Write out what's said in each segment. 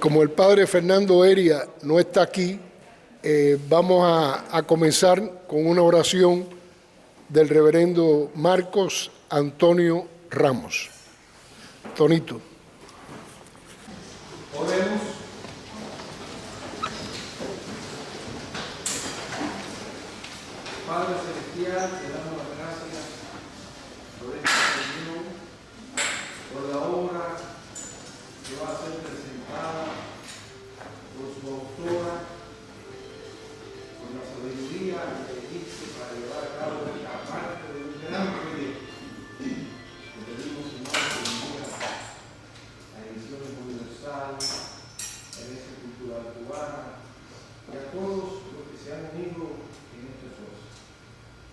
Como el padre Fernando Heria no está aquí, vamos a comenzar con una oración del reverendo Marcos Antonio Ramos. Tonito. Oremos. Padre Celestial, te damos las gracias por esta reunión, por la obra que va a ser presentada por su autora, por la sabiduría que elegiste para llevar a cabo esta parte de un gran proyecto. Te pedimos, Señor, que bendiga a Ediciones Universal, a Iglesia Cultural Cubana y a todos los que se han unido en este esfuerzo.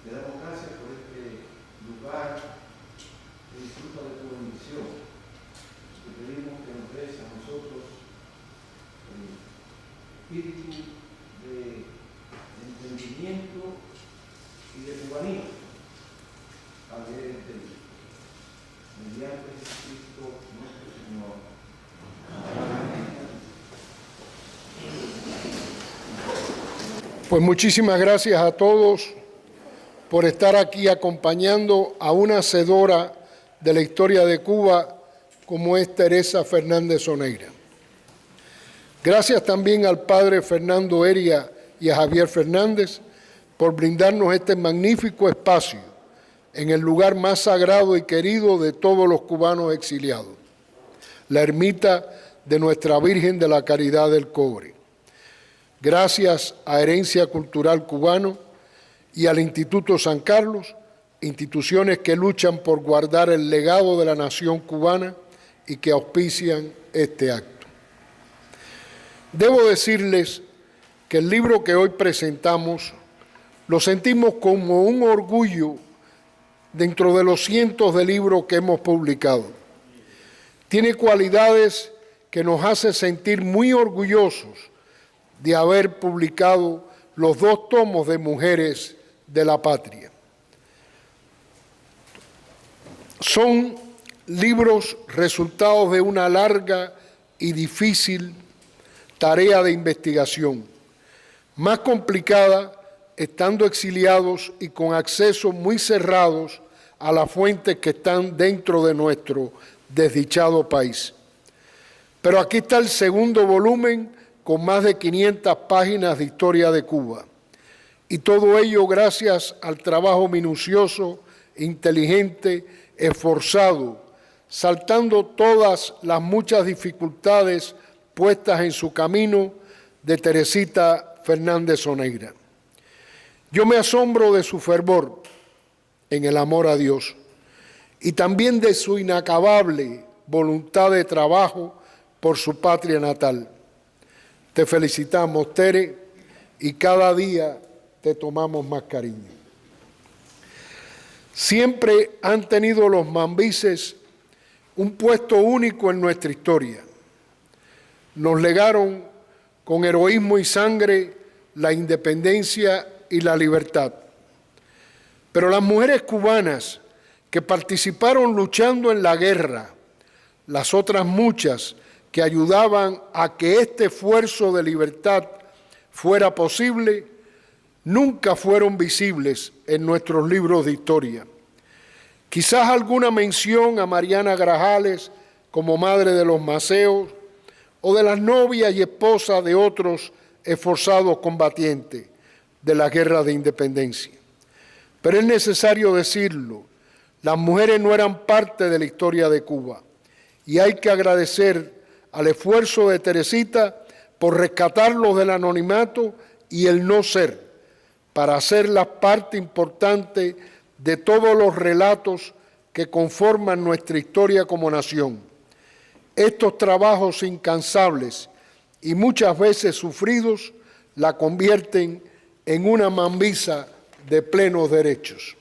Te damos gracias por este lugar que disfruta de tu bendición. Te pedimos que nos des a nosotros el espíritu de entendimiento y de cubanía al leer este libro. Mediante Jesucristo nuestro Señor. Amén. Pues muchísimas gracias a todos por estar aquí acompañando a una hacedora de la historia de Cuba como es Teresa Fernández Oneira. Gracias también al padre Fernando Heria y a Javier Fernández por brindarnos este magnífico espacio en el lugar más sagrado y querido de todos los cubanos exiliados, la ermita de Nuestra Virgen de la Caridad del Cobre. Gracias a Herencia Cultural Cubano y al Instituto San Carlos, instituciones que luchan por guardar el legado de la nación cubana y que auspician este acto. Debo decirles que el libro que hoy presentamos lo sentimos como un orgullo dentro de los cientos de libros que hemos publicado. Tiene cualidades que nos hace sentir muy orgullosos de haber publicado los 2 tomos de Mujeres de la Patria. Son libros resultados de una larga y difícil tarea de investigación, más complicada estando exiliados y con acceso muy cerrados a las fuentes que están dentro de nuestro desdichado país. Pero aquí está el segundo volumen con más de 500 páginas de historia de Cuba. Y todo ello gracias al trabajo minucioso, inteligente, esforzado, saltando todas las muchas dificultades puestas en su camino de Teresita Fernández Oneira. Yo me asombro de su fervor en el amor a Dios y también de su inacabable voluntad de trabajo por su patria natal. Te felicitamos, Tere, y cada día te tomamos más cariño. Siempre han tenido los mambises un puesto único en nuestra historia. Nos legaron con heroísmo y sangre la independencia y la libertad. Pero las mujeres cubanas que participaron luchando en la guerra, las otras muchas que ayudaban a que este esfuerzo de libertad fuera posible, nunca fueron visibles en nuestros libros de historia. Quizás alguna mención a Mariana Grajales como madre de los Maceos o de las novias y esposas de otros esforzados combatientes de la guerra de independencia. Pero es necesario decirlo, las mujeres no eran parte de la historia de Cuba y hay que agradecer al esfuerzo de Teresita por rescatarlos del anonimato y el no ser, para hacerlas parte importante de todos los relatos que conforman nuestra historia como nación. Estos trabajos incansables y muchas veces sufridos la convierten en una mambisa de plenos derechos.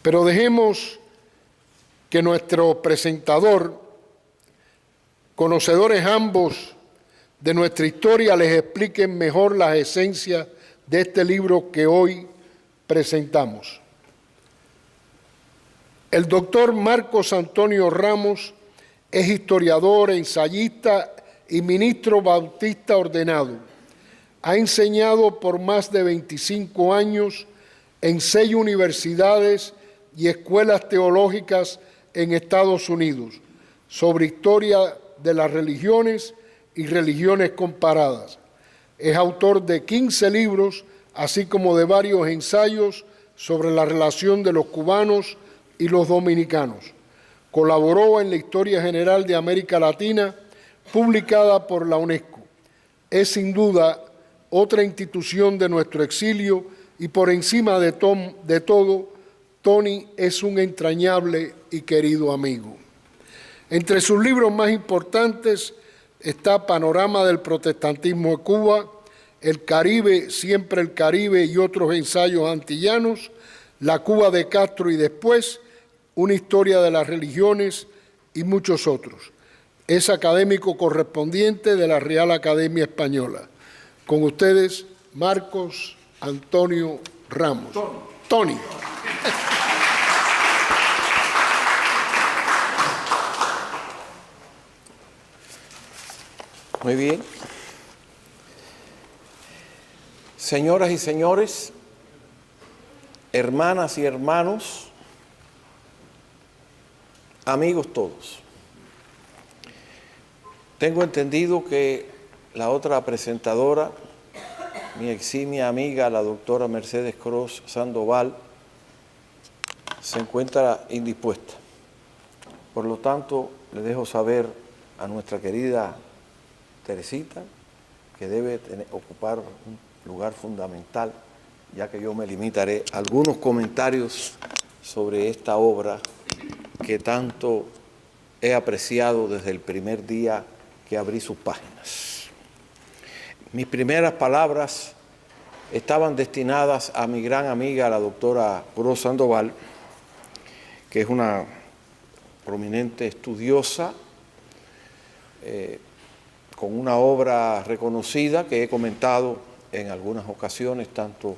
Pero dejemos que nuestro presentador, conocedores ambos de nuestra historia, les expliquen mejor las esencias de este libro que hoy presentamos. El doctor Marcos Antonio Ramos Es historiador, ensayista y ministro bautista ordenado. Ha enseñado por más de 25 años en 6 universidades y escuelas teológicas en Estados Unidos sobre historia de las religiones y religiones comparadas. Es autor de 15 libros, así como de varios ensayos sobre la relación de los cubanos y los dominicanos. Colaboró en la Historia General de América Latina, publicada por la UNESCO. Es sin duda otra institución de nuestro exilio y por encima de todo, Tony es un entrañable y querido amigo. Entre sus libros más importantes está Panorama del Protestantismo de Cuba, El Caribe, Siempre el Caribe y otros ensayos antillanos, La Cuba de Castro y después, Una historia de las religiones y muchos otros. Es académico correspondiente de la Real Academia Española. Con ustedes, Marcos Antonio Ramos. Tony. Muy bien. Señoras y señores, hermanas y hermanos, amigos todos. Tengo entendido que la otra presentadora, mi eximia amiga, la doctora Mercedes Cross Sandoval, se encuentra indispuesta. Por lo tanto, le dejo saber a nuestra querida Teresita que debe ocupar un lugar fundamental, ya que yo me limitaré a algunos comentarios sobre esta obra que tanto he apreciado desde el primer día que abrí sus páginas. Mis primeras palabras estaban destinadas a mi gran amiga, la doctora Cross Sandoval, que es una prominente estudiosa, con una obra reconocida que he comentado en algunas ocasiones, tanto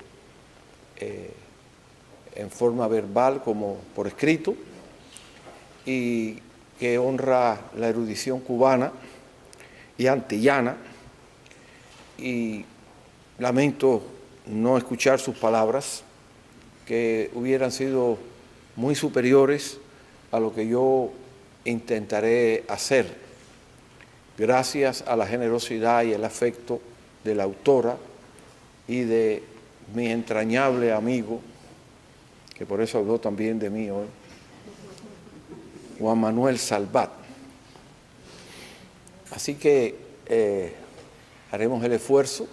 en forma verbal como por escrito, y que honra la erudición cubana y antillana, y lamento no escuchar sus palabras, que hubieran sido muy superiores a lo que yo intentaré hacer, gracias a la generosidad y el afecto de la autora y de mi entrañable amigo, que por eso habló también de mí hoy, Juan Manuel Salvat. Así que haremos el esfuerzo,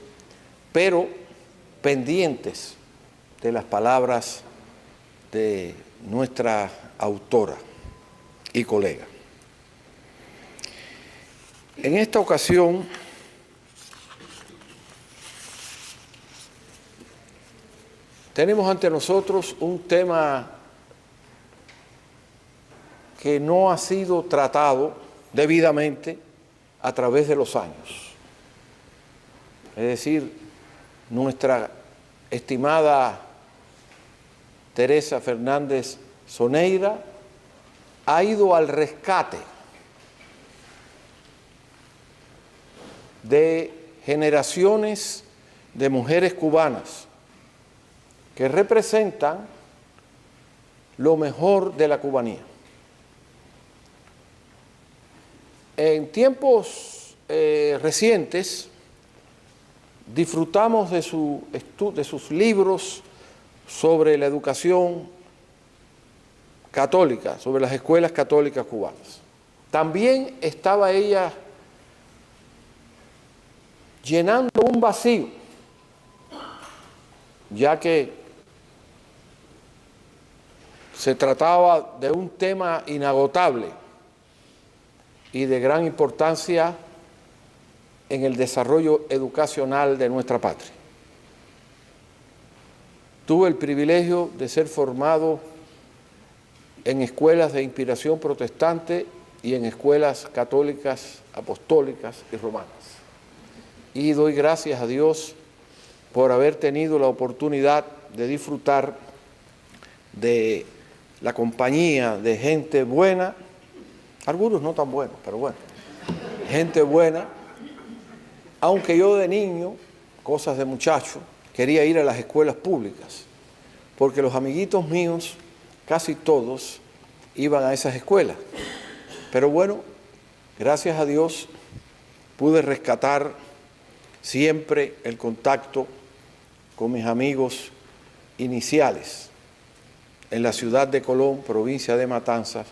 pero pendientes de las palabras de nuestra autora y colega. En esta ocasión tenemos ante nosotros un tema que no ha sido tratado debidamente a través de los años. Es decir, nuestra estimada Teresa Fernández Soneira ha ido al rescate de generaciones de mujeres cubanas que representan lo mejor de la cubanía. En tiempos recientes disfrutamos de sus libros sobre la educación católica, sobre las escuelas católicas cubanas. También estaba ella llenando un vacío, ya que se trataba de un tema inagotable y de gran importancia en el desarrollo educacional de nuestra patria. Tuve el privilegio de ser formado en escuelas de inspiración protestante y en escuelas católicas, apostólicas y romanas. Y doy gracias a Dios por haber tenido la oportunidad de disfrutar de la compañía de gente buena, algunos no tan buenos, pero bueno, gente buena, aunque yo de niño, cosas de muchacho, quería ir a las escuelas públicas, porque los amiguitos míos, casi todos, iban a esas escuelas. Pero bueno, gracias a Dios, pude rescatar siempre el contacto con mis amigos iniciales en la ciudad de Colón, provincia de Matanzas,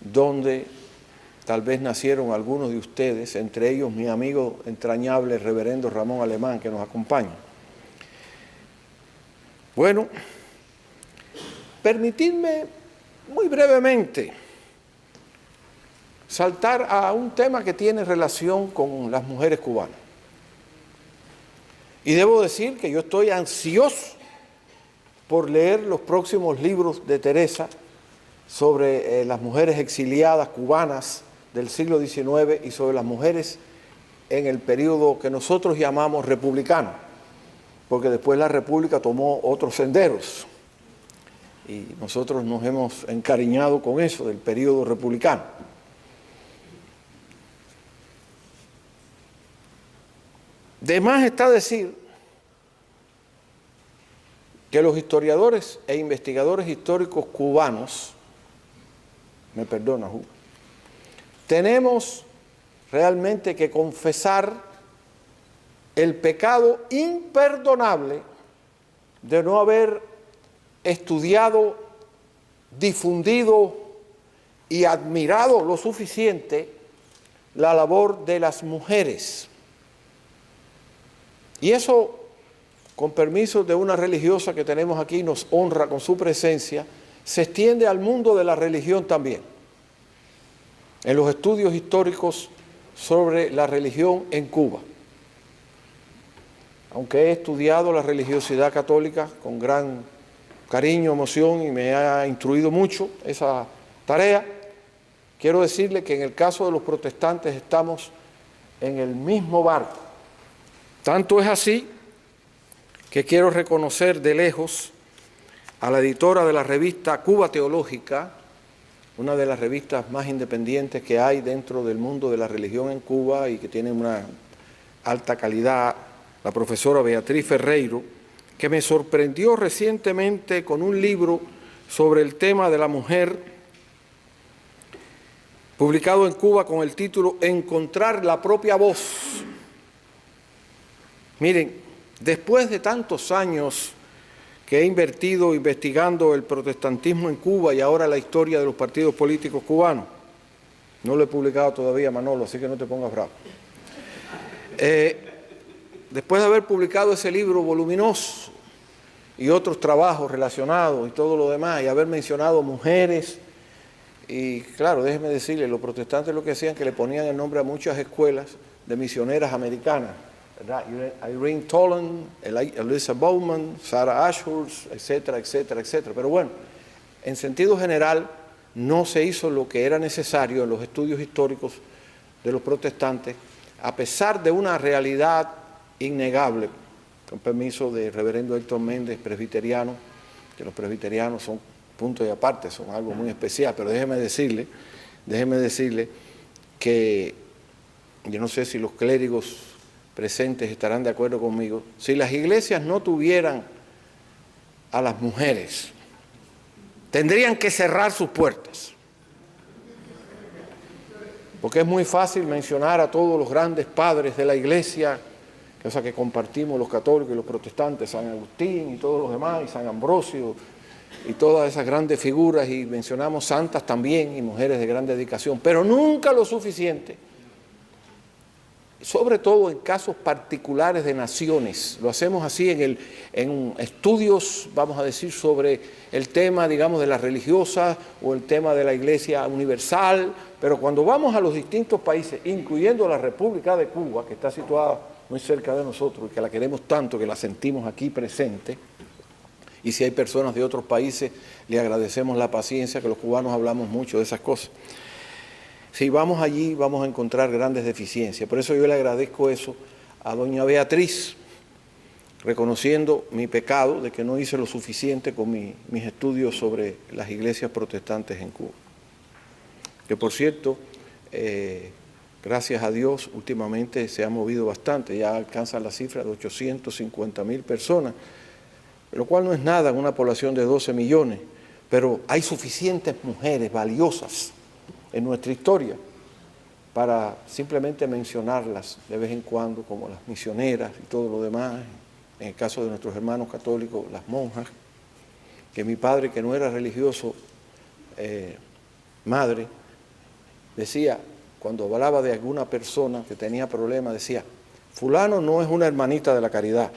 donde tal vez nacieron algunos de ustedes, entre ellos mi amigo entrañable, el reverendo Ramón Alemán, que nos acompaña. Bueno, permitidme muy brevemente saltar a un tema que tiene relación con las mujeres cubanas. Y debo decir que yo estoy ansioso por leer los próximos libros de Teresa sobre las mujeres exiliadas cubanas del siglo XIX y sobre las mujeres en el periodo que nosotros llamamos republicano, porque después la República tomó otros senderos y nosotros nos hemos encariñado con eso del periodo republicano. De más está decir que los historiadores e investigadores históricos cubanos, me perdona, Hugo, tenemos realmente que confesar el pecado imperdonable de no haber estudiado, difundido y admirado lo suficiente la labor de las mujeres. Y eso, con permiso de una religiosa que tenemos aquí, nos honra con su presencia, se extiende al mundo de la religión también. En los estudios históricos sobre la religión en Cuba. Aunque he estudiado la religiosidad católica con gran cariño, emoción y me ha instruido mucho esa tarea, quiero decirle que en el caso de los protestantes estamos en el mismo barco. Tanto es así que quiero reconocer de lejos a la editora de la revista Cuba Teológica, una de las revistas más independientes que hay dentro del mundo de la religión en Cuba y que tiene una alta calidad, la profesora Beatriz Ferreiro, que me sorprendió recientemente con un libro sobre el tema de la mujer, publicado en Cuba con el título Encontrar la propia voz. Miren, después de tantos años que he invertido investigando el protestantismo en Cuba y ahora la historia de los partidos políticos cubanos, no lo he publicado todavía, Manolo, así que no te pongas bravo. Después de haber publicado ese libro voluminoso y otros trabajos relacionados y todo lo demás, y haber mencionado mujeres, y claro, déjeme decirle, los protestantes lo que hacían que le ponían el nombre a muchas escuelas de misioneras americanas, ¿verdad? Irene Tolan, Elisa Bowman, Sarah Ashurst, etcétera, etcétera, etcétera. Pero bueno, en sentido general, no se hizo lo que era necesario en los estudios históricos de los protestantes, a pesar de una realidad innegable, con permiso del reverendo Héctor Méndez, presbiteriano, que los presbiterianos son punto y aparte, son algo muy especial, pero déjeme decirle que yo no sé si los clérigos presentes estarán de acuerdo conmigo, si las iglesias no tuvieran a las mujeres, tendrían que cerrar sus puertas. Porque es muy fácil mencionar a todos los grandes padres de la iglesia, cosa que compartimos los católicos y los protestantes, San Agustín y todos los demás, y San Ambrosio, y todas esas grandes figuras, y mencionamos santas también, y mujeres de gran dedicación, pero nunca lo suficiente, sobre todo en casos particulares de naciones. Lo hacemos así en estudios, vamos a decir, sobre el tema, digamos, de las religiosas o el tema de la Iglesia Universal, pero cuando vamos a los distintos países, incluyendo la República de Cuba, que está situada muy cerca de nosotros y que la queremos tanto, que la sentimos aquí presente, y si hay personas de otros países, le agradecemos la paciencia, que los cubanos hablamos mucho de esas cosas. Si vamos allí, vamos a encontrar grandes deficiencias. Por eso yo le agradezco eso a doña Beatriz, reconociendo mi pecado de que no hice lo suficiente con mis estudios sobre las iglesias protestantes en Cuba. que por cierto, gracias a Dios, últimamente se ha movido bastante, ya alcanza la cifra de 850.000 personas, lo cual no es nada en una población de 12 millones, pero hay suficientes mujeres valiosas en nuestra historia para simplemente mencionarlas de vez en cuando, como las misioneras y todo lo demás, en el caso de nuestros hermanos católicos, las monjas, que mi padre, que no era religioso, madre, decía, cuando hablaba de alguna persona que tenía problemas, decía, fulano no es una hermanita de la caridad,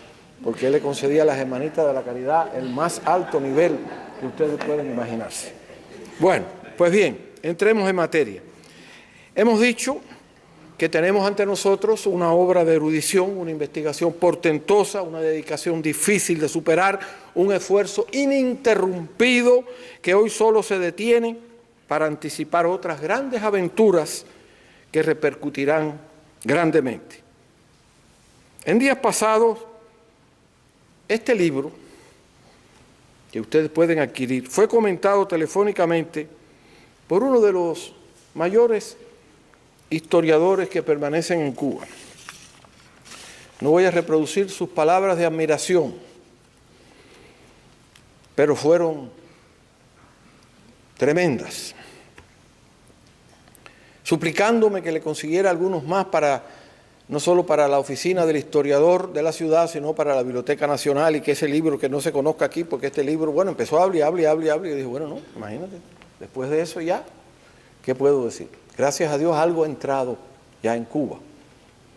porque él le concedía a las hermanitas de la caridad el más alto nivel que ustedes pueden imaginarse. Bueno, pues bien, entremos en materia. Hemos dicho que tenemos ante nosotros una obra de erudición, una investigación portentosa, una dedicación difícil de superar, un esfuerzo ininterrumpido que hoy solo se detiene para anticipar otras grandes aventuras que repercutirán grandemente. En días pasados, este libro, que ustedes pueden adquirir, fue comentado telefónicamente por uno de los mayores historiadores que permanecen en Cuba. No voy a reproducir sus palabras de admiración, pero fueron tremendas, suplicándome que le consiguiera algunos más no solo para la oficina del historiador de la ciudad, sino para la Biblioteca Nacional, y que ese libro que no se conozca aquí, porque este libro, bueno, empezó a hablar, y dije, bueno, no, imagínate, después de eso ya, ¿qué puedo decir? Gracias a Dios algo ha entrado ya en Cuba,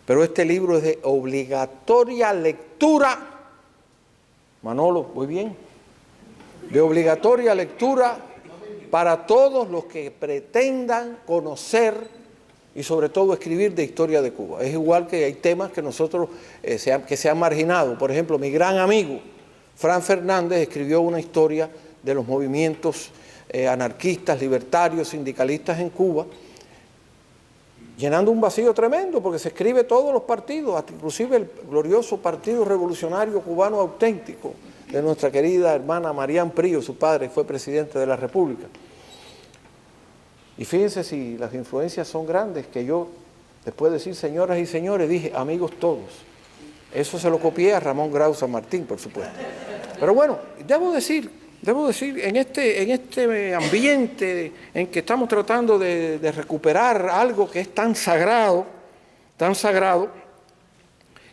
pero este libro es de obligatoria lectura, Manolo, ¿voy bien? De obligatoria lectura para todos los que pretendan conocer y sobre todo escribir de historia de Cuba. Es igual que hay temas que nosotros que se han marginado. Por ejemplo, mi gran amigo Fran Fernández escribió una historia de los movimientos anarquistas, libertarios, sindicalistas en Cuba, llenando un vacío tremendo, porque se escribe todos los partidos, inclusive el glorioso Partido Revolucionario Cubano Auténtico de nuestra querida hermana Marián Prío, su padre fue presidente de la República. Y fíjense si las influencias son grandes, que yo, después de decir señoras y señores, dije amigos todos. Eso se lo copié a Ramón Grau San Martín, por supuesto. Pero bueno, debo decir, en este ambiente en que estamos tratando de recuperar algo que es tan sagrado,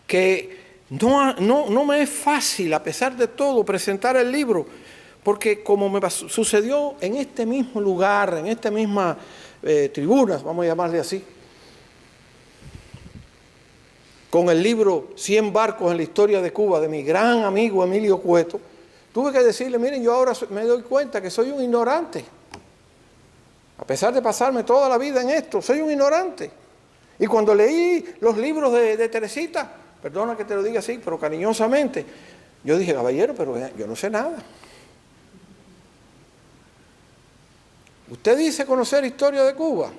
que no me es fácil, a pesar de todo, presentar el libro, porque como me sucedió en este mismo lugar, en esta misma tribuna, vamos a llamarle así, con el libro 100 barcos en la historia de Cuba, de mi gran amigo Emilio Cueto, tuve que decirle, miren, yo ahora me doy cuenta que soy un ignorante. A pesar de pasarme toda la vida en esto, soy un ignorante. Y cuando leí los libros de Teresita, perdona que te lo diga así, pero cariñosamente, yo dije, caballero, pero yo no sé nada. Usted dice conocer historia de Cuba,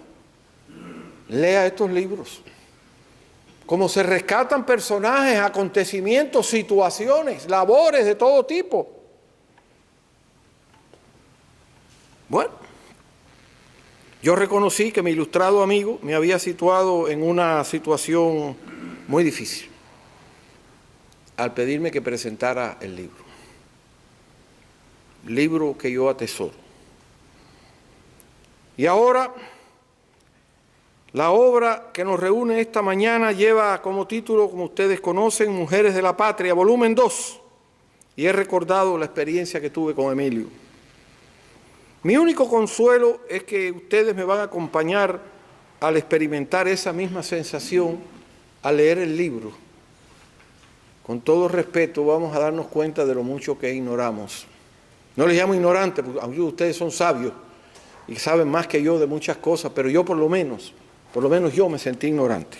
lea estos libros. Cómo se rescatan personajes, acontecimientos, situaciones, labores de todo tipo. Bueno, yo reconocí que mi ilustrado amigo me había situado en una situación muy difícil al pedirme que presentara el libro que yo atesoro. Y ahora, la obra que nos reúne esta mañana lleva como título, como ustedes conocen, Mujeres de la Patria, volumen 2, y he recordado la experiencia que tuve con Emilio. Mi único consuelo es que ustedes me van a acompañar al experimentar esa misma sensación al leer el libro. Con todo respeto, vamos a darnos cuenta de lo mucho que ignoramos. No les llamo ignorante, porque ustedes son sabios y saben más que yo de muchas cosas, pero yo por lo menos yo me sentí ignorante.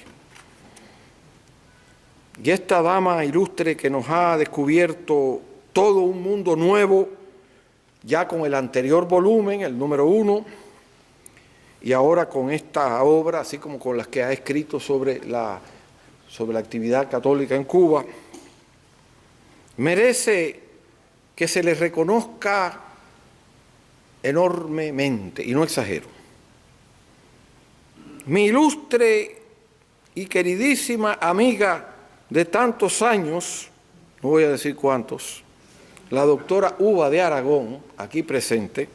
Y esta dama ilustre que nos ha descubierto todo un mundo nuevo, ya con el anterior volumen, el número 1, y ahora con esta obra, así como con las que ha escrito sobre la actividad católica en Cuba, merece que se le reconozca enormemente, y no exagero. mi ilustre y queridísima amiga de tantos años, no voy a decir cuántos, la doctora Uva de Aragón, aquí presente,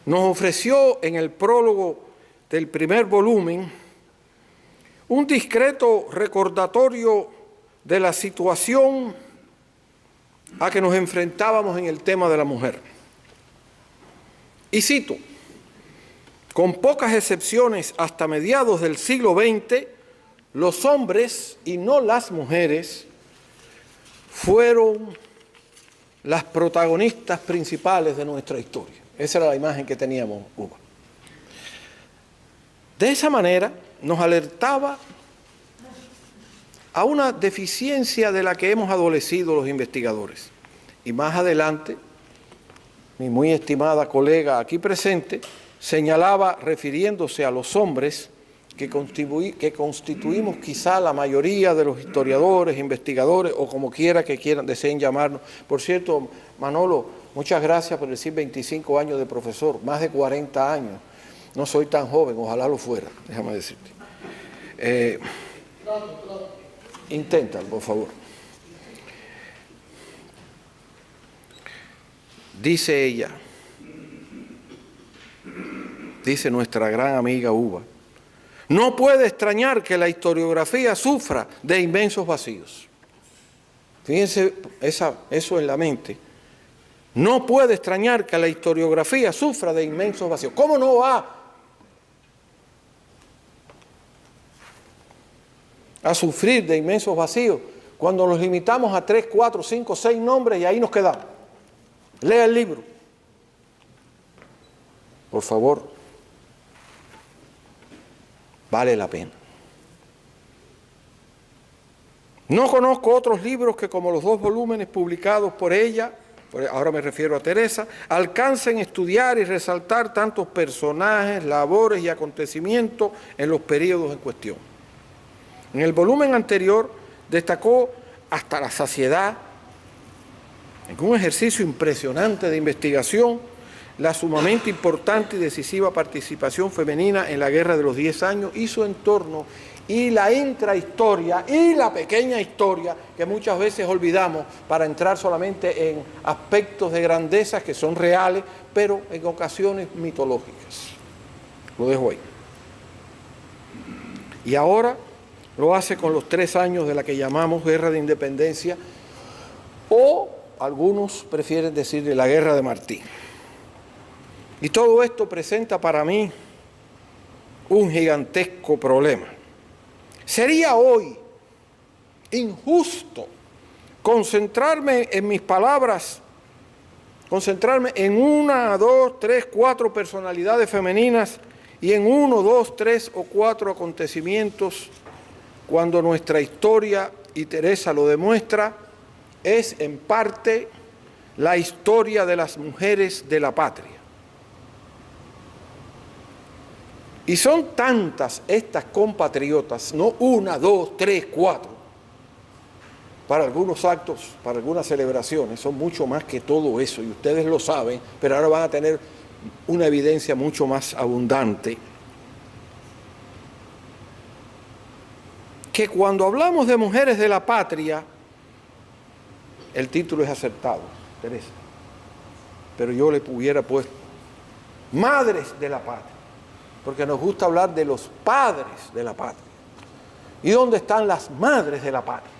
nos ofreció en el prólogo del primer volumen un discreto recordatorio de la situación a que nos enfrentábamos en el tema de la mujer. Y cito, con pocas excepciones hasta mediados del siglo XX, los hombres y no las mujeres fueron las protagonistas principales de nuestra historia. Esa era la imagen que teníamos, Uva. De esa manera nos alertaba a una deficiencia de la que hemos adolecido los investigadores. Y más adelante, mi muy estimada colega aquí presente señalaba, refiriéndose a los hombres, que constituimos quizá la mayoría de los historiadores, investigadores, o como quiera que deseen llamarnos. Por cierto, Manolo, muchas gracias por decir 25 años de profesor, más de 40 años. No soy tan joven, ojalá lo fuera, déjame decirte. Inténtalo, por favor. Dice ella, dice nuestra gran amiga Uva, no puede extrañar que la historiografía sufra de inmensos vacíos. Fíjense eso en la mente. No puede extrañar que la historiografía sufra de inmensos vacíos. ¿Cómo no va a sufrir de inmensos vacíos cuando nos limitamos a 3, 4, 5, 6 nombres y ahí nos quedamos? Lea el libro. Por favor. Vale la pena. No conozco otros libros que, como los 2 volúmenes publicados por ella, ahora me refiero a Teresa, alcancen a estudiar y resaltar tantos personajes, labores y acontecimientos en los períodos en cuestión. En el volumen anterior destacó hasta la saciedad, en un ejercicio impresionante de investigación, la sumamente importante y decisiva participación femenina en la Guerra de los 10 Años y su entorno, y la intrahistoria y la pequeña historia que muchas veces olvidamos para entrar solamente en aspectos de grandeza que son reales, pero en ocasiones mitológicas. Lo dejo ahí. Y ahora lo hace con los 3 años de la que llamamos Guerra de Independencia, o algunos prefieren decirle la Guerra de Martín. Y todo esto presenta para mí un gigantesco problema. Sería hoy injusto concentrarme en mis palabras, concentrarme en 1, 2, 3, 4 personalidades femeninas y en 1, 2, 3 o 4 acontecimientos, cuando nuestra historia, y Teresa lo demuestra, es en parte la historia de las mujeres de la patria. Y son tantas estas compatriotas, no 1, 2, 3, 4, para algunos actos, para algunas celebraciones, son mucho más que todo eso, y ustedes lo saben, pero ahora van a tener una evidencia mucho más abundante. Que cuando hablamos de mujeres de la patria, el título es acertado, Teresa, pero yo le hubiera puesto madres de la patria, porque nos gusta hablar de los padres de la patria. ¿Y dónde están las madres de la patria?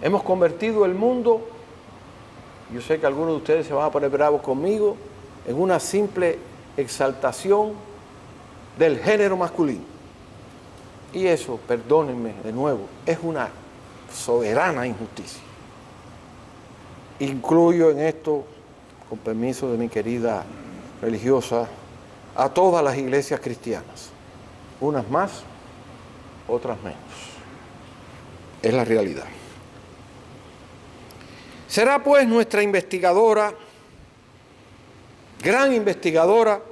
Hemos convertido el mundo, yo sé que algunos de ustedes se van a poner bravos conmigo, en una simple exaltación del género masculino. Y eso, perdónenme de nuevo, es una soberana injusticia. Incluyo en esto, con permiso de mi querida religiosa, a todas las iglesias cristianas, unas más, otras menos. Es la realidad. Será pues nuestra investigadora, gran investigadora,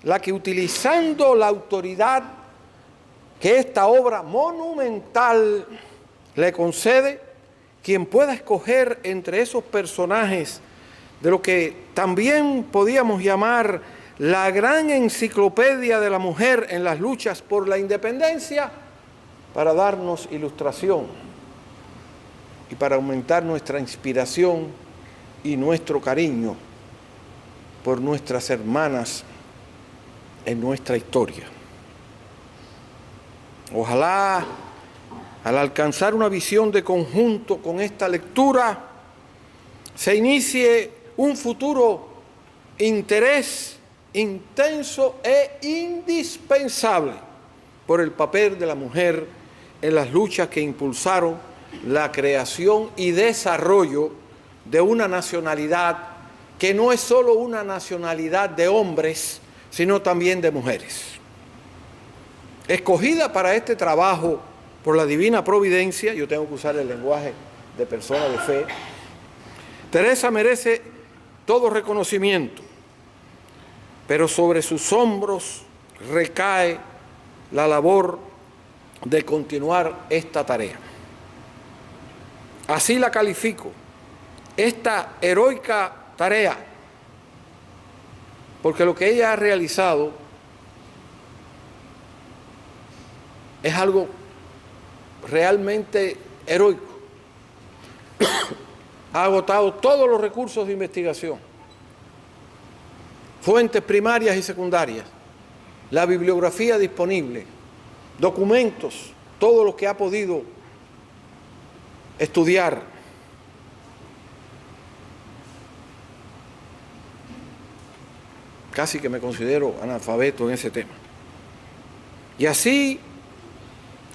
la que, utilizando la autoridad que esta obra monumental le concede, quien pueda escoger entre esos personajes de lo que también podíamos llamar la gran enciclopedia de la mujer en las luchas por la independencia, para darnos ilustración y para aumentar nuestra inspiración y nuestro cariño por nuestras hermanas en nuestra historia. Ojalá, al alcanzar una visión de conjunto con esta lectura, se inicie un futuro interés intenso e indispensable por el papel de la mujer en las luchas que impulsaron la creación y desarrollo de una nacionalidad que no es solo una nacionalidad de hombres, sino también de mujeres. Escogida para este trabajo por la divina providencia, yo tengo que usar el lenguaje de persona de fe, Teresa merece todo reconocimiento, pero sobre sus hombros recae la labor de continuar esta tarea. Así la califico, esta heroica tarea, porque lo que ella ha realizado es algo realmente heroico. Ha agotado todos los recursos de investigación, fuentes primarias y secundarias, la bibliografía disponible, documentos, todo lo que ha podido estudiar. Casi que me considero analfabeto en ese tema. Y así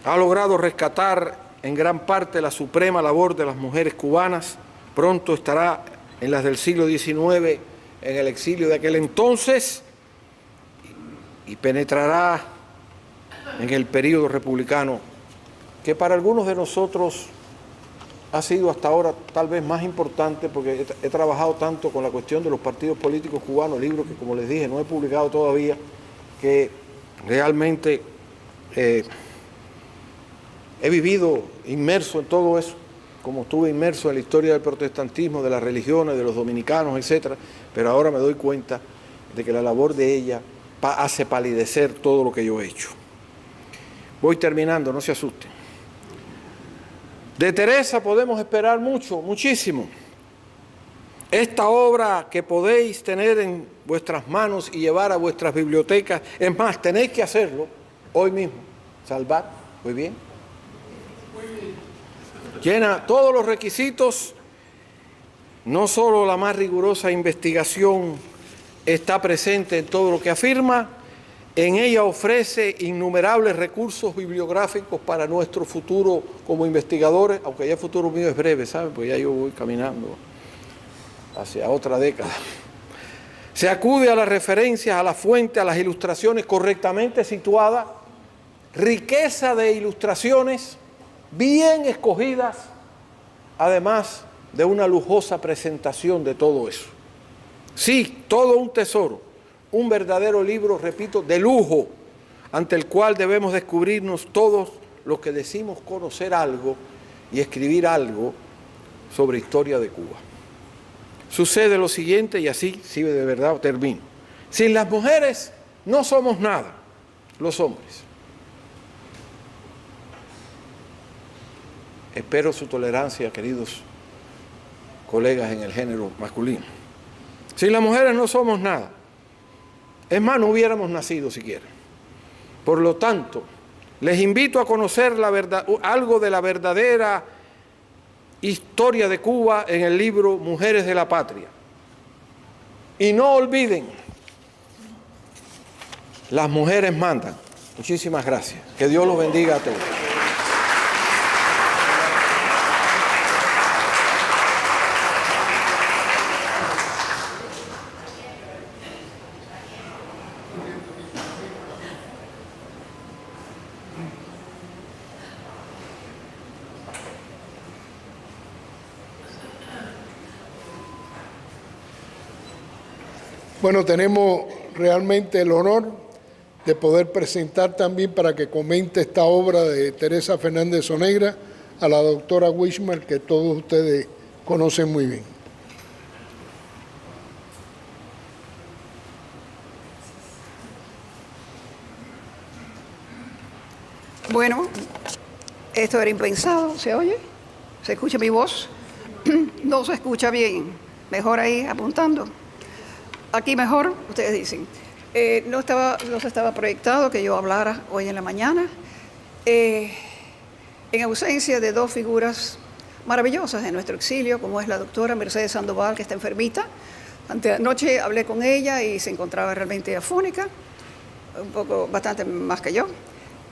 ha logrado rescatar en gran parte la suprema labor de las mujeres cubanas. Pronto estará en las del siglo XIX, en el exilio de aquel entonces, y penetrará en el período republicano, que para algunos de nosotros ha sido hasta ahora tal vez más importante, porque he trabajado tanto con la cuestión de los partidos políticos cubanos, libros que, como les dije, no he publicado todavía, que realmente he vivido inmerso en todo eso, como estuve inmerso en la historia del protestantismo, de las religiones, de los dominicanos, etcétera, pero ahora me doy cuenta de que la labor de ella hace palidecer todo lo que yo he hecho. Voy terminando, no se asusten. De Teresa podemos esperar mucho, muchísimo. Esta obra que podéis tener en vuestras manos y llevar a vuestras bibliotecas, es más, tenéis que hacerlo hoy mismo. Salvar, muy bien. Llena todos los requisitos, no solo la más rigurosa investigación está presente en todo lo que afirma, en ella ofrece innumerables recursos bibliográficos para nuestro futuro como investigadores, aunque ya el futuro mío es breve, ¿saben? Porque ya yo voy caminando hacia otra década. Se acude a las referencias, a la fuente, a las ilustraciones correctamente situadas, riqueza de ilustraciones bien escogidas, además de una lujosa presentación de todo eso. Sí, todo un tesoro, un verdadero libro, repito, de lujo, ante el cual debemos descubrirnos todos los que decimos conocer algo y escribir algo sobre historia de Cuba. Sucede lo siguiente, y así, si de verdad termino. Sin las mujeres no somos nada, los hombres. Espero su tolerancia, queridos colegas en el género masculino. Sin las mujeres no somos nada. Es más, no hubiéramos nacido siquiera. Por lo tanto, les invito a conocer algo de la verdadera historia de Cuba en el libro Mujeres de la Patria. Y no olviden, las mujeres mandan. Muchísimas gracias. Que Dios los bendiga a todos. Bueno, tenemos realmente el honor de poder presentar también para que comente esta obra de Teresa Fernández Onegra a la doctora Wishman, que todos ustedes conocen muy bien. Bueno, esto era impensado. ¿Se oye? ¿Se escucha mi voz? No se escucha bien. Mejor ahí apuntando. Aquí mejor, ustedes dicen. No se estaba proyectado que yo hablara hoy en la mañana. En ausencia de dos figuras maravillosas de nuestro exilio, como es la doctora Mercedes Sandoval, que está enfermita. Anoche hablé con ella y se encontraba realmente afónica, bastante más que yo.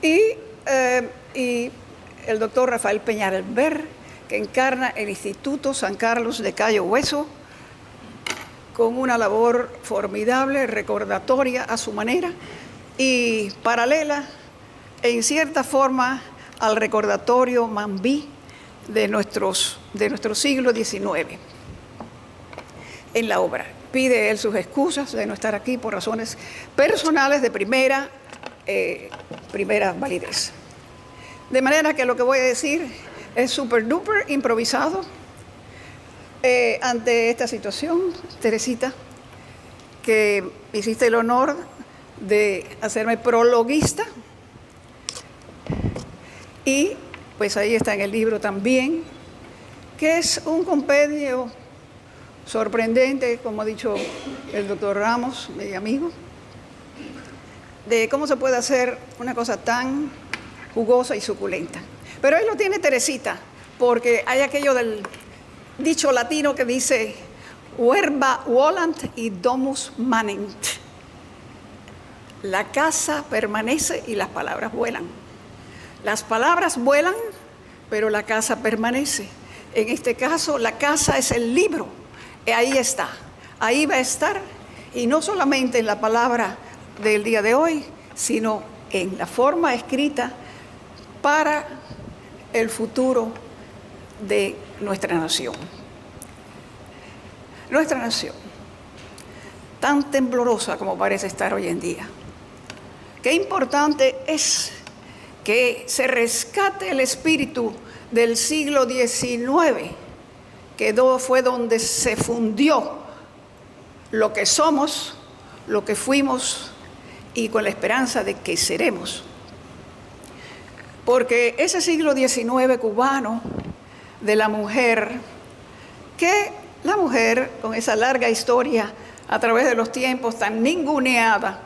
Y el doctor Rafael Peñalver, que encarna el Instituto San Carlos de Cayo Hueso, con una labor formidable, recordatoria a su manera y paralela en cierta forma al recordatorio mambí de nuestro siglo XIX en la obra. Pide él sus excusas de no estar aquí por razones personales de primera validez. De manera que lo que voy a decir es súper duper improvisado. Ante esta situación, Teresita, que hiciste el honor de hacerme prologuista, y pues ahí está en el libro también, que es un compendio sorprendente, como ha dicho el doctor Ramos, mi amigo, de cómo se puede hacer una cosa tan jugosa y suculenta. Pero ahí lo tiene Teresita, porque hay aquello del dicho latino que dice verba volant y domus manent. La casa permanece y las palabras vuelan. Las palabras vuelan, pero la casa permanece. En este caso, la casa es el libro. Ahí está. Ahí va a estar. Y no solamente en la palabra del día de hoy, sino en la forma escrita para el futuro de nuestra nación. Nuestra nación, tan temblorosa como parece estar hoy en día. Qué importante es que se rescate el espíritu del siglo XIX, que fue donde se fundió lo que somos, lo que fuimos y con la esperanza de que seremos. Porque ese siglo XIX cubano de la mujer, que la mujer con esa larga historia a través de los tiempos tan ninguneada,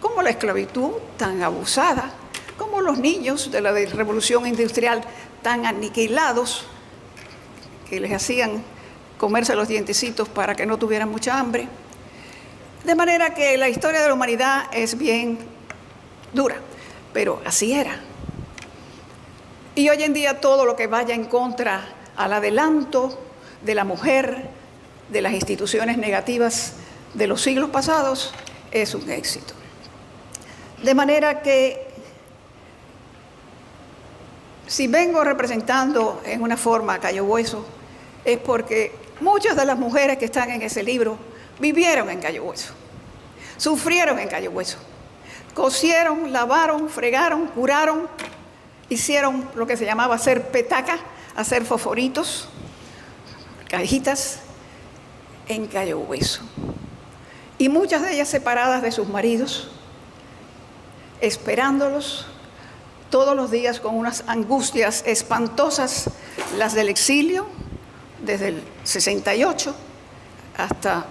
como la esclavitud tan abusada, como los niños de la revolución industrial tan aniquilados, que les hacían comerse los dientecitos para que no tuvieran mucha hambre. De manera que la historia de la humanidad es bien dura, pero así era. Y hoy en día todo lo que vaya en contra al adelanto de la mujer, de las instituciones negativas de los siglos pasados, es un éxito. De manera que si vengo representando en una forma a Cayo Hueso, es porque muchas de las mujeres que están en ese libro vivieron en Cayo Hueso, sufrieron en Cayo Hueso, cosieron, lavaron, fregaron, curaron, hicieron lo que se llamaba hacer petaca, hacer fosforitos, cajitas en Cayo Hueso. Y muchas de ellas separadas de sus maridos, esperándolos todos los días con unas angustias espantosas, las del exilio, desde el 68 hasta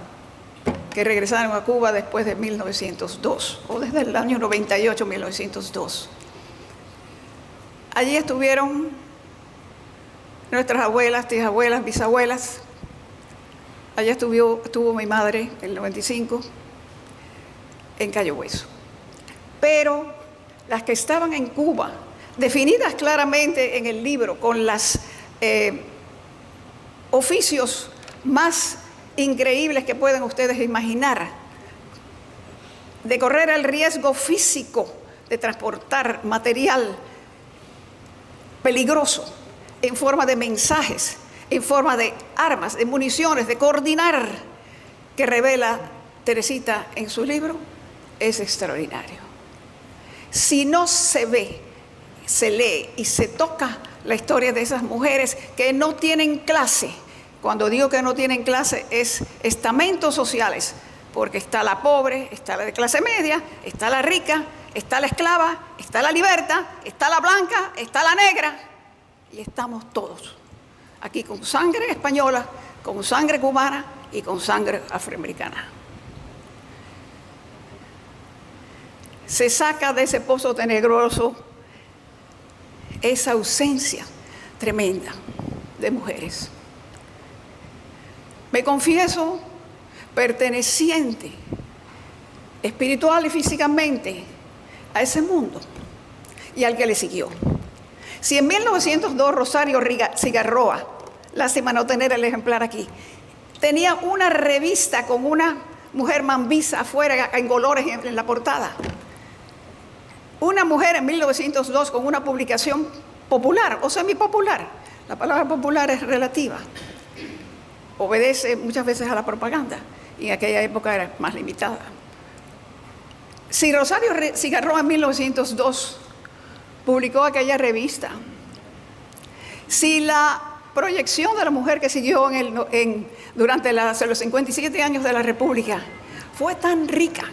que regresaron a Cuba después de 1902, o desde el año 98, 1902. Allí estuvieron nuestras abuelas, tías abuelas, bisabuelas. Allá estuvo mi madre en el 95, en Cayo Hueso. Pero las que estaban en Cuba, definidas claramente en el libro, con los oficios más increíbles que pueden ustedes imaginar, de correr el riesgo físico de transportar material peligroso en forma de mensajes, en forma de armas, de municiones, de coordinar, que revela Teresita en su libro, es extraordinario. Si no se ve, se lee y se toca la historia de esas mujeres que no tienen clase, cuando digo que no tienen clase es estamentos sociales, porque está la pobre, está la de clase media, está la rica, está la esclava, está la liberta, está la blanca, está la negra, y estamos todos aquí con sangre española, con sangre cubana y con sangre afroamericana. Se saca de ese pozo tenebroso esa ausencia tremenda de mujeres. Me confieso perteneciente espiritual y físicamente a ese mundo y al que le siguió. Si en 1902 Rosario Cigarroa, lástima no tener el ejemplar aquí, tenía una revista con una mujer mambisa afuera en colores en la portada, una mujer en 1902 con una publicación popular o semipopular, la palabra popular es relativa, obedece muchas veces a la propaganda y en aquella época era más limitada. Si Rosario Cigarroa en 1902 publicó aquella revista, si la proyección de la mujer que siguió durante los 57 años de la República fue tan rica,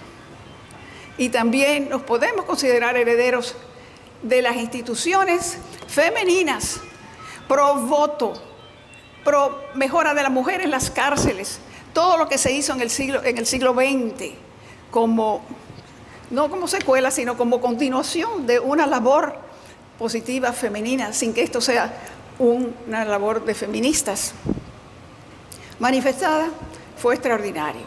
y también nos podemos considerar herederos de las instituciones femeninas pro voto, pro mejora de la mujer en las cárceles, todo lo que se hizo en el siglo XX, no como secuela, sino como continuación de una labor positiva femenina, sin que esto sea una labor de feministas manifestada, fue extraordinario.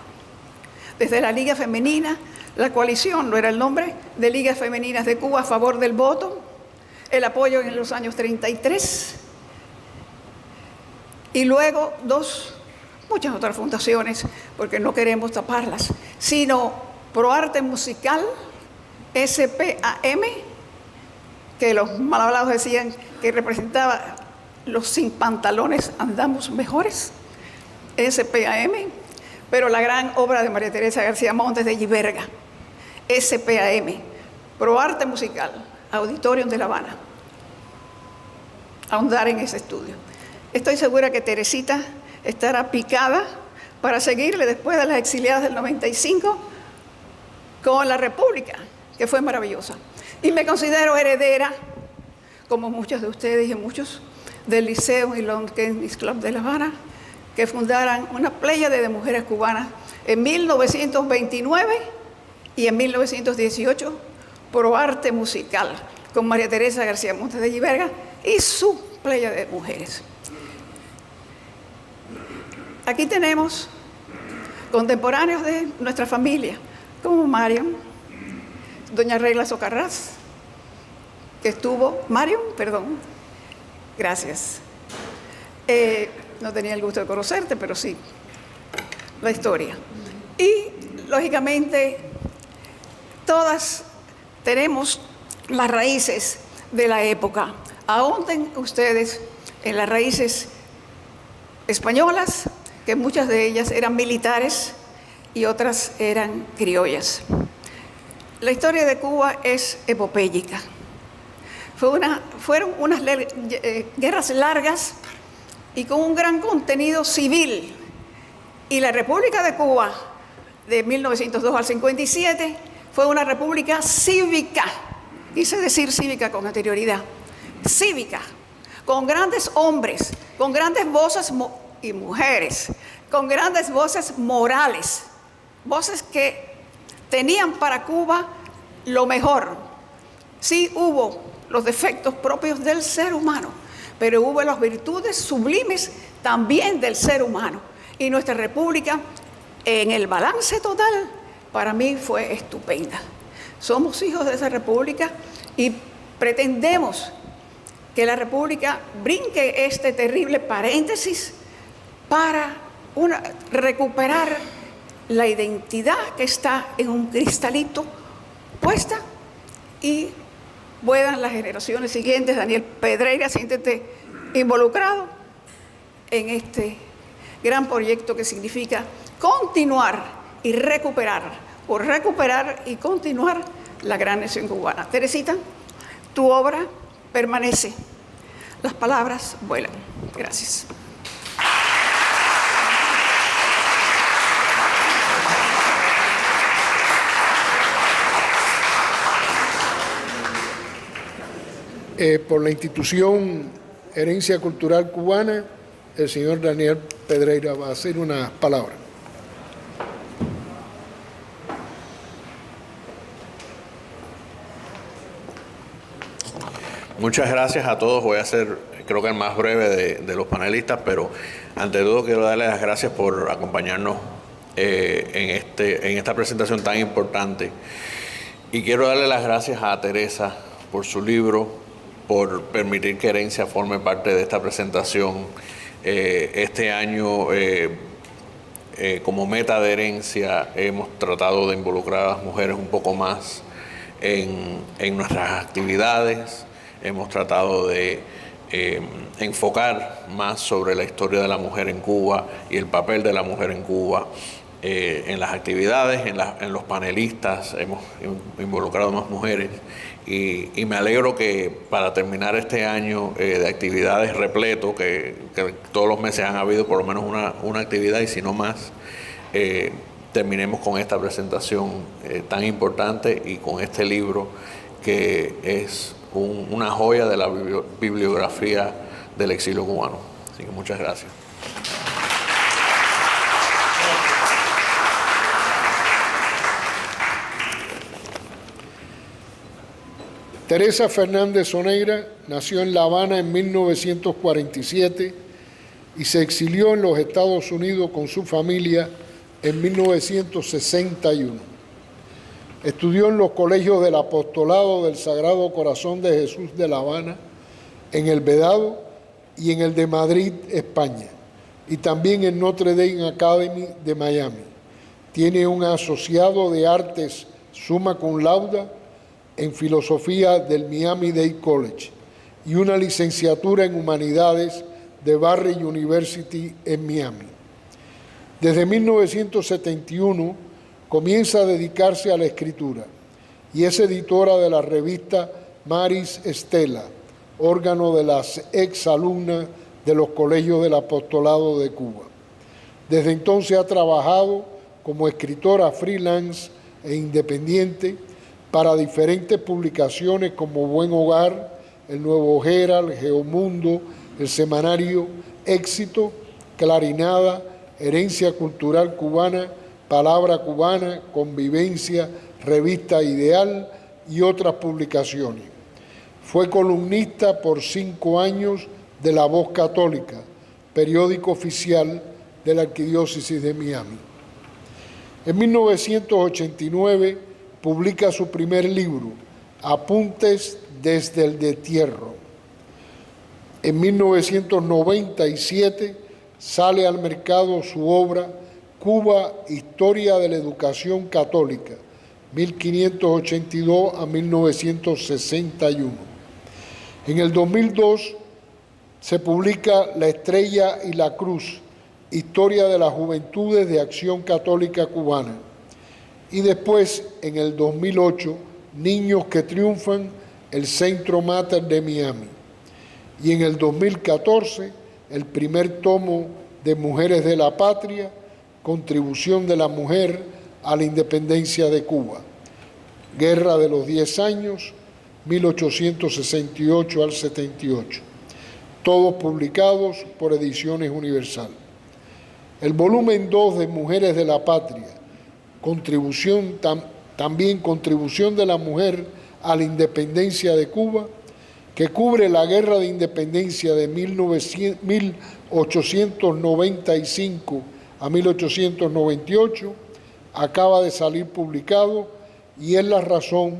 Desde la Liga Femenina, la coalición, no era el nombre, de Ligas Femeninas de Cuba a favor del voto, el apoyo en los años 33, y luego muchas otras fundaciones, porque no queremos taparlas, sino Proarte Musical, SPAM, que los mal hablados decían que representaba los sin pantalones andamos mejores, SPAM, pero la gran obra de María Teresa García Montes de Giberga, SPAM, Proarte Musical, Auditorium de La Habana, ahondar en ese estudio. Estoy segura que Teresita estará picada para seguirle después de las exiliadas del 95 con la República, que fue maravillosa. Y me considero heredera, como muchos de ustedes y muchos, del Liceo y Long Kennedy Club de La Habana, que fundaran una pléyade de mujeres cubanas en 1929 y en 1918, Proarte Musical, con María Teresa García Montes de Giberga y su pléyade de mujeres. Aquí tenemos contemporáneos de nuestra familia, como Marion, doña Regla Socarrás, que estuvo, gracias. No tenía el gusto de conocerte, pero sí, la historia. Y, lógicamente, todas tenemos las raíces de la época. Ahonden ustedes en las raíces españolas, que muchas de ellas eran militares y otras eran criollas. La historia de Cuba es epopéyica. Fueron unas guerras largas y con un gran contenido civil. Y la República de Cuba, de 1902 al 57, fue una república cívica. Quise decir cívica con anterioridad. Cívica, con grandes hombres, con grandes voces y mujeres, con grandes voces morales, voces que tenían para Cuba lo mejor. Sí hubo los defectos propios del ser humano, pero hubo las virtudes sublimes también del ser humano. Y nuestra república, en el balance total, para mí fue estupenda. Somos hijos de esa república y pretendemos que la república brinque este terrible paréntesis para recuperar la identidad que está en un cristalito puesta, y puedan las generaciones siguientes, Daniel Pedreira, siéntete involucrado en este gran proyecto que significa continuar y recuperar, o recuperar y continuar la gran nación cubana. Teresita, tu obra permanece. Las palabras vuelan. Gracias. por la institución Herencia Cultural Cubana, el señor Daniel Pedreira va a hacer unas palabras. Muchas gracias a todos. Voy a ser, creo que el más breve de los panelistas, pero ante todo quiero darles las gracias por acompañarnos en esta presentación tan importante. Y quiero darle las gracias a Teresa por su libro, por permitir que Herencia forme parte de esta presentación. Este año, como meta de Herencia, hemos tratado de involucrar a las mujeres un poco más en nuestras actividades. Hemos tratado de enfocar más sobre la historia de la mujer en Cuba y el papel de la mujer en Cuba. En las actividades, en los panelistas, hemos involucrado más mujeres y me alegro que para terminar este año de actividades repleto, que todos los meses han habido por lo menos una actividad y si no más, terminemos con esta presentación tan importante y con este libro que es una joya de la bibliografía del exilio cubano. Así que muchas gracias. Teresa Fernández Soneira nació en La Habana en 1947 y se exilió en los Estados Unidos con su familia en 1961. Estudió en los colegios del Apostolado del Sagrado Corazón de Jesús de La Habana, en el Vedado y en el de Madrid, España, y también en Notre Dame Academy de Miami. Tiene un asociado de artes summa cum laude en filosofía del Miami-Dade College y una licenciatura en humanidades de Barry University en Miami. Desde 1971 comienza a dedicarse a la escritura y es editora de la revista Maris Stella, órgano de las exalumnas de los colegios del Apostolado de Cuba. Desde entonces ha trabajado como escritora freelance e independiente para diferentes publicaciones como Buen Hogar, El Nuevo Herald, Geomundo, el semanario Éxito, Clarinada, Herencia Cultural Cubana, Palabra Cubana, Convivencia, Revista Ideal y otras publicaciones. Fue columnista por 5 años de La Voz Católica, periódico oficial de la Arquidiócesis de Miami. En 1989 publica su primer libro, Apuntes desde el Destierro. En 1997 sale al mercado su obra Cuba, Historia de la Educación Católica, 1582 a 1961. En el 2002 se publica La Estrella y la Cruz, Historia de las Juventudes de Acción Católica Cubana. Y después, en el 2008, Niños que Triunfan, el Centro Mater de Miami. Y en el 2014, el primer tomo de Mujeres de la Patria, Contribución de la Mujer a la Independencia de Cuba. Guerra de los 10 años, 1868 al 78. Todos publicados por Ediciones Universal. El volumen 2 de Mujeres de la Patria, también Contribución de la Mujer a la Independencia de Cuba, que cubre la Guerra de Independencia de 1895 a 1898, acaba de salir publicado y es la razón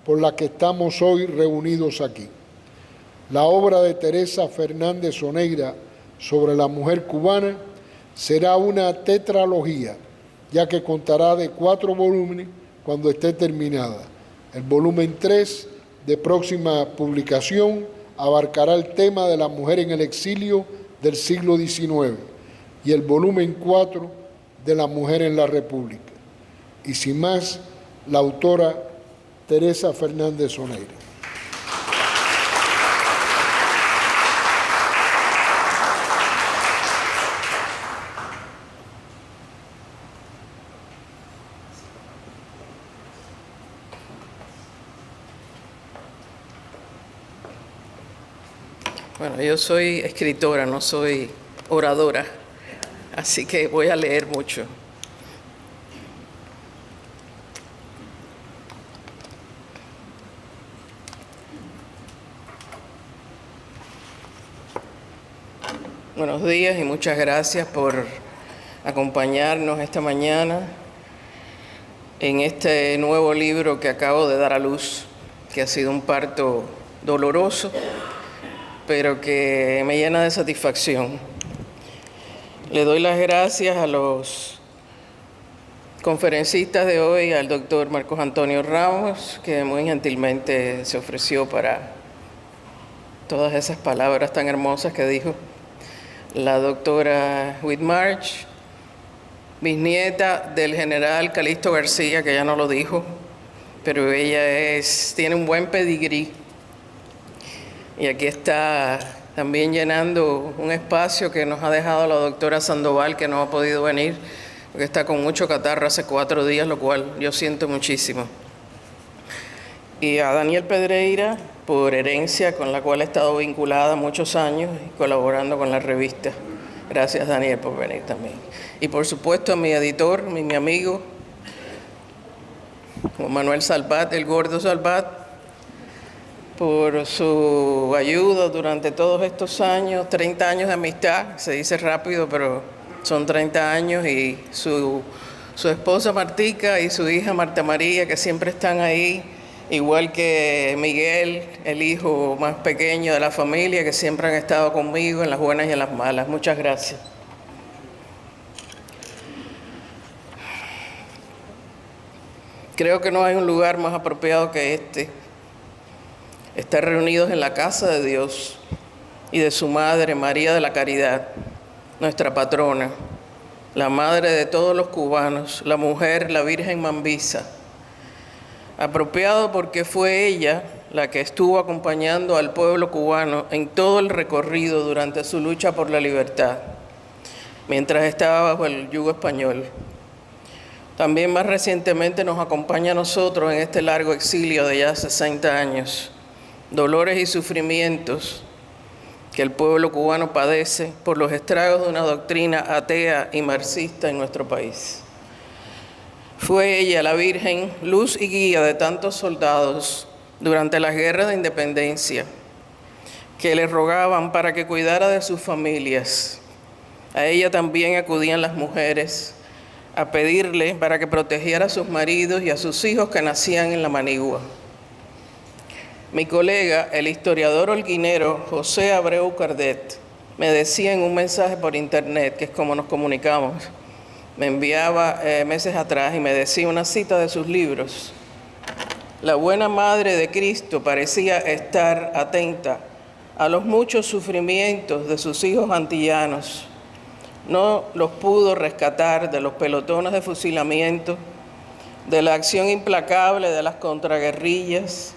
por la que estamos hoy reunidos aquí. La obra de Teresa Fernández Soneira sobre la mujer cubana será una tetralogía, ya que contará de 4 volúmenes cuando esté terminada. El volumen 3, de próxima publicación, abarcará el tema de la mujer en el exilio del siglo XIX y el volumen 4 de la mujer en la República. Y sin más, la autora Teresa Fernández Soneira. Bueno, yo soy escritora, no soy oradora, así que voy a leer mucho. Buenos días y muchas gracias por acompañarnos esta mañana en este nuevo libro que acabo de dar a luz, que ha sido un parto doloroso, pero que me llena de satisfacción. Le doy las gracias a los conferencistas de hoy, al doctor Marcos Antonio Ramos, que muy gentilmente se ofreció para todas esas palabras tan hermosas que dijo, la doctora Whitmarsh, bisnieta del general Calixto García, que ya no lo dijo, pero ella tiene un buen pedigrí. Y aquí está también llenando un espacio que nos ha dejado la doctora Sandoval, que no ha podido venir, porque está con mucho catarro hace 4 días, lo cual yo siento muchísimo. Y a Daniel Pedreira, por herencia, con la cual he estado vinculada muchos años y colaborando con la revista. Gracias, Daniel, por venir también. Y por supuesto a mi editor, mi amigo, Juan Manuel Salvat, el Gordo Salvat, por su ayuda durante todos estos años, 30 años de amistad, se dice rápido, pero son 30 años, y su esposa Martica y su hija Marta María, que siempre están ahí, igual que Miguel, el hijo más pequeño de la familia, que siempre han estado conmigo en las buenas y en las malas. Muchas gracias. Creo que no hay un lugar más apropiado que estar reunidos en la casa de Dios y de su Madre, María de la Caridad, nuestra patrona, la madre de todos los cubanos, la mujer, la Virgen Mambisa. Apropiado porque fue ella la que estuvo acompañando al pueblo cubano en todo el recorrido durante su lucha por la libertad, mientras estaba bajo el yugo español. También más recientemente nos acompaña a nosotros en este largo exilio de ya 60 años, dolores y sufrimientos que el pueblo cubano padece por los estragos de una doctrina atea y marxista en nuestro país. Fue ella, la Virgen, luz y guía de tantos soldados durante las guerras de independencia, que le rogaban para que cuidara de sus familias. A ella también acudían las mujeres a pedirle para que protegiera a sus maridos y a sus hijos que nacían en la Manigua. Mi colega, el historiador holguinero José Abreu Cardet, me decía en un mensaje por internet, que es como nos comunicamos, me enviaba meses atrás y me decía una cita de sus libros. La buena madre de Cristo parecía estar atenta a los muchos sufrimientos de sus hijos antillanos. No los pudo rescatar de los pelotones de fusilamiento, de la acción implacable de las contraguerrillas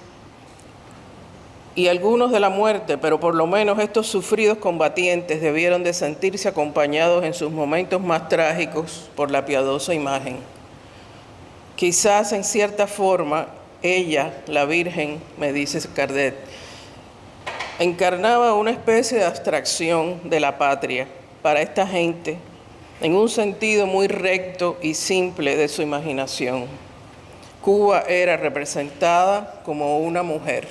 y algunos de la muerte, pero por lo menos estos sufridos combatientes debieron de sentirse acompañados en sus momentos más trágicos por la piadosa imagen. Quizás en cierta forma, ella, la Virgen, me dice Cardet, encarnaba una especie de abstracción de la patria para esta gente, en un sentido muy recto y simple de su imaginación. Cuba era representada como una mujer.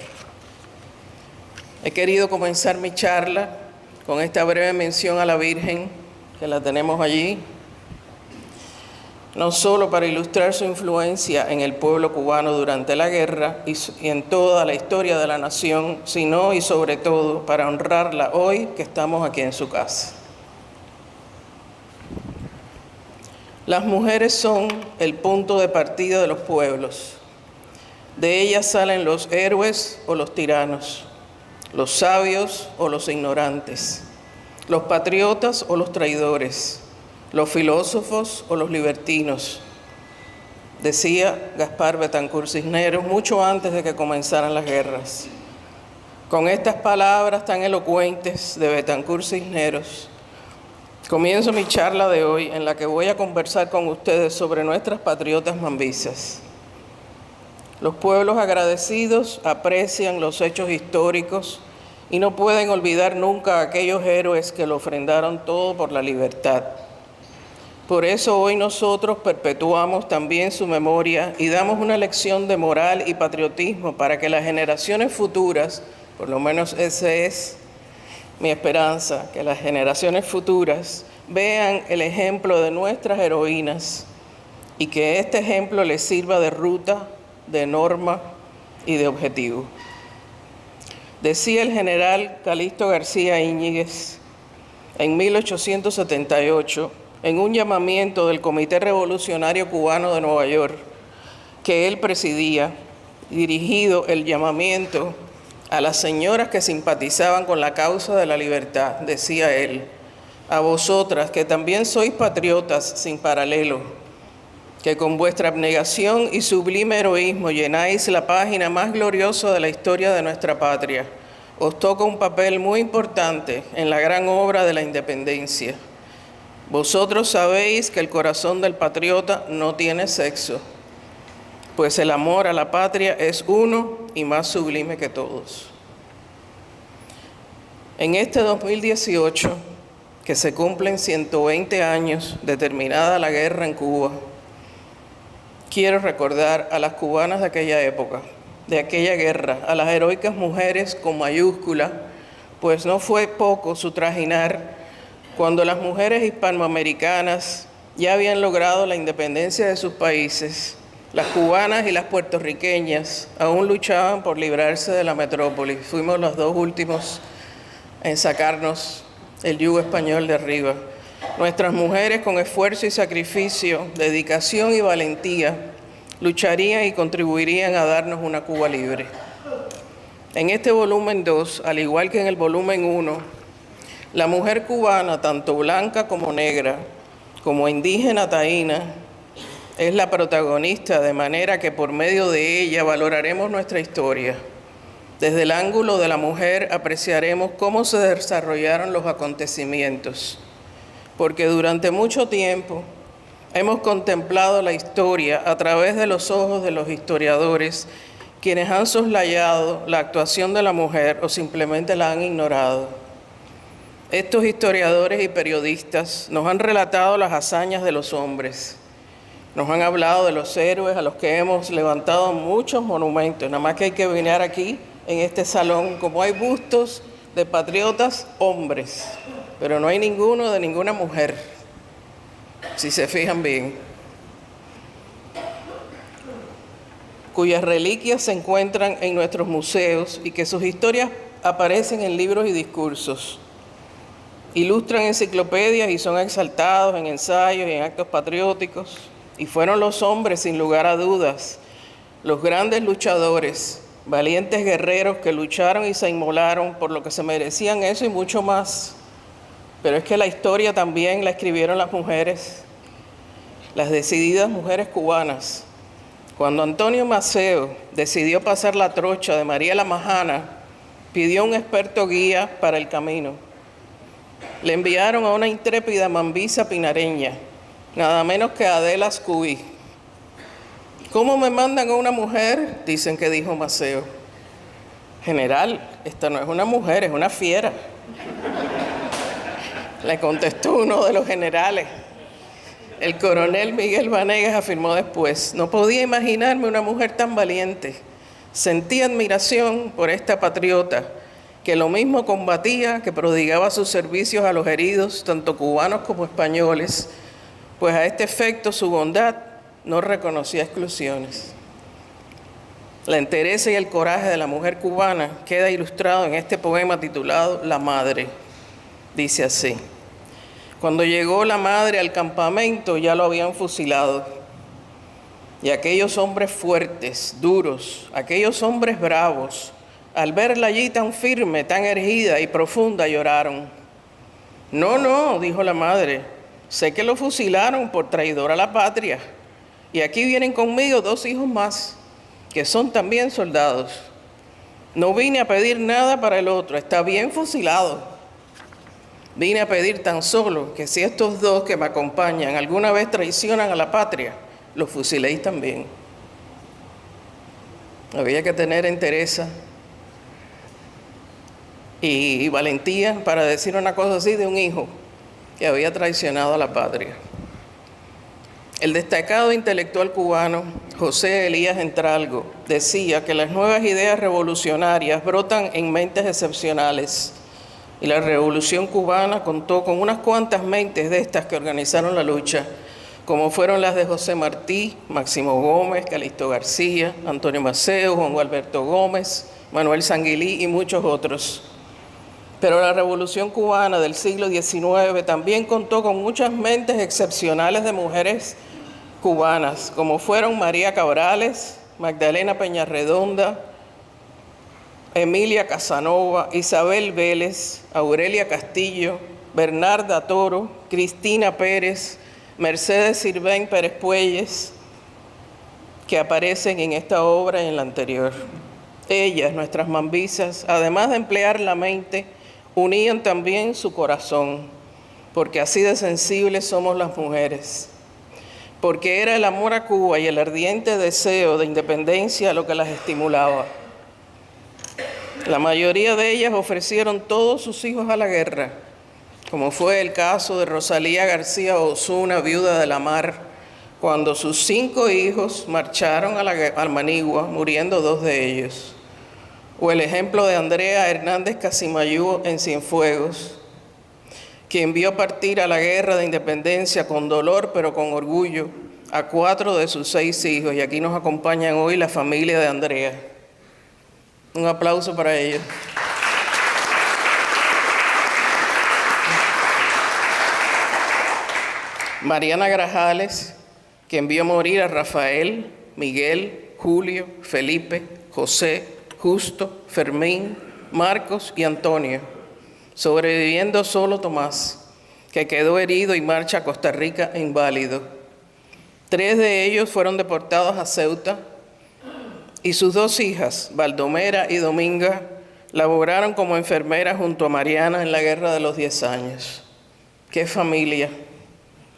He querido comenzar mi charla con esta breve mención a la Virgen, que la tenemos allí, no solo para ilustrar su influencia en el pueblo cubano durante la guerra y en toda la historia de la nación, sino y sobre todo para honrarla hoy que estamos aquí en su casa. Las mujeres son el punto de partida de los pueblos. De ellas salen los héroes o los tiranos, los sabios o los ignorantes, los patriotas o los traidores, los filósofos o los libertinos, decía Gaspar Betancourt Cisneros mucho antes de que comenzaran las guerras. Con estas palabras tan elocuentes de Betancourt Cisneros, comienzo mi charla de hoy, en la que voy a conversar con ustedes sobre nuestras patriotas mambisas. Los pueblos agradecidos aprecian los hechos históricos y no pueden olvidar nunca a aquellos héroes que lo ofrendaron todo por la libertad. Por eso hoy nosotros perpetuamos también su memoria y damos una lección de moral y patriotismo para que las generaciones futuras, por lo menos esa es mi esperanza, que las generaciones futuras vean el ejemplo de nuestras heroínas y que este ejemplo les sirva de ruta, de norma y de objetivo. Decía el general Calixto García Íñiguez en 1878, en un llamamiento del Comité Revolucionario Cubano de Nueva York, que él presidía, dirigido el llamamiento a las señoras que simpatizaban con la causa de la libertad, decía él: a vosotras que también sois patriotas sin paralelo, que con vuestra abnegación y sublime heroísmo llenáis la página más gloriosa de la historia de nuestra patria, os toca un papel muy importante en la gran obra de la independencia. Vosotros sabéis que el corazón del patriota no tiene sexo, pues el amor a la patria es uno y más sublime que todos. En este 2018, que se cumplen 120 años de terminada la guerra en Cuba, quiero recordar a las cubanas de aquella época, de aquella guerra, a las heroicas mujeres con mayúscula, pues no fue poco su trajinar cuando las mujeres hispanoamericanas ya habían logrado la independencia de sus países. Las cubanas y las puertorriqueñas aún luchaban por librarse de la metrópoli. Fuimos los dos últimos en sacarnos el yugo español de arriba. Nuestras mujeres, con esfuerzo y sacrificio, dedicación y valentía, lucharían y contribuirían a darnos una Cuba libre. En este volumen 2, al igual que en el volumen 1, la mujer cubana, tanto blanca como negra, como indígena taína, es la protagonista, de manera que por medio de ella valoraremos nuestra historia. Desde el ángulo de la mujer apreciaremos cómo se desarrollaron los acontecimientos, porque durante mucho tiempo hemos contemplado la historia a través de los ojos de los historiadores, quienes han soslayado la actuación de la mujer o simplemente la han ignorado. Estos historiadores y periodistas nos han relatado las hazañas de los hombres, nos han hablado de los héroes a los que hemos levantado muchos monumentos, nada más que hay que venir aquí, en este salón, como hay bustos de patriotas hombres, pero no hay ninguno de ninguna mujer, si se fijan bien, cuyas reliquias se encuentran en nuestros museos y que sus historias aparecen en libros y discursos. Ilustran enciclopedias y son exaltados en ensayos y en actos patrióticos. Y fueron los hombres, sin lugar a dudas, los grandes luchadores, valientes guerreros que lucharon y se inmolaron por lo que se merecían eso y mucho más. Pero es que la historia también la escribieron las mujeres, las decididas mujeres cubanas. Cuando Antonio Maceo decidió pasar la trocha de María la Majana, pidió un experto guía para el camino. Le enviaron a una intrépida mambisa pinareña, nada menos que a Adela Ascuy. ¿Cómo me mandan a una mujer?, dicen que dijo Maceo. General, esta no es una mujer, es una fiera. Le contestó uno de los generales. El coronel Miguel Vanegas afirmó después: no podía imaginarme una mujer tan valiente. Sentí admiración por esta patriota, que lo mismo combatía, que prodigaba sus servicios a los heridos, tanto cubanos como españoles, pues a este efecto su bondad no reconocía exclusiones. La entereza y el coraje de la mujer cubana queda ilustrado en este poema titulado La Madre. Dice así: cuando llegó la madre al campamento ya lo habían fusilado, y aquellos hombres fuertes, duros, aquellos hombres bravos, al verla allí tan firme, tan erguida y profunda, lloraron. No, no, dijo la madre, sé que lo fusilaron por traidor a la patria, y aquí vienen conmigo 2 hijos más, que son también soldados. No vine a pedir nada para el otro, está bien fusilado. Vine a pedir tan solo que si estos 2 que me acompañan alguna vez traicionan a la patria, los fusiléis también. Había que tener entereza y valentía para decir una cosa así de un hijo que había traicionado a la patria. El destacado intelectual cubano José Elías Entralgo decía que las nuevas ideas revolucionarias brotan en mentes excepcionales y la Revolución Cubana contó con unas cuantas mentes de estas que organizaron la lucha, como fueron las de José Martí, Máximo Gómez, Calixto García, Antonio Maceo, Juan Gualberto Gómez, Manuel Sanguilí y muchos otros. Pero la Revolución Cubana del siglo XIX también contó con muchas mentes excepcionales de mujeres cubanas, como fueron María Cabrales, Magdalena Peñarredonda, Emilia Casanova, Isabel Vélez, Aurelia Castillo, Bernarda Toro, Cristina Pérez, Mercedes Sirven Pérez Puelles, que aparecen en esta obra y en la anterior. Ellas, nuestras mambisas, además de emplear la mente, unían también su corazón, porque así de sensibles somos las mujeres. Porque era el amor a Cuba y el ardiente deseo de independencia lo que las estimulaba. La mayoría de ellas ofrecieron todos sus hijos a la guerra, como fue el caso de Rosalía García Osuna, viuda de la Mar, cuando sus 5 hijos marcharon a Manigua, muriendo 2 de ellos. O el ejemplo de Andrea Hernández Casimayú en Cienfuegos, quien vio partir a la guerra de independencia con dolor pero con orgullo a 4 de sus 6 hijos. Y aquí nos acompañan hoy la familia de Andrea. Un aplauso para ellos. Mariana Grajales, quien vio morir a Rafael, Miguel, Julio, Felipe, José, Justo, Fermín, Marcos y Antonio, sobreviviendo solo Tomás, que quedó herido y marcha a Costa Rica inválido. 3 de ellos fueron deportados a Ceuta y sus 2 hijas, Baldomera y Dominga, laboraron como enfermeras junto a Mariana en la Guerra de los 10 años. ¡Qué familia!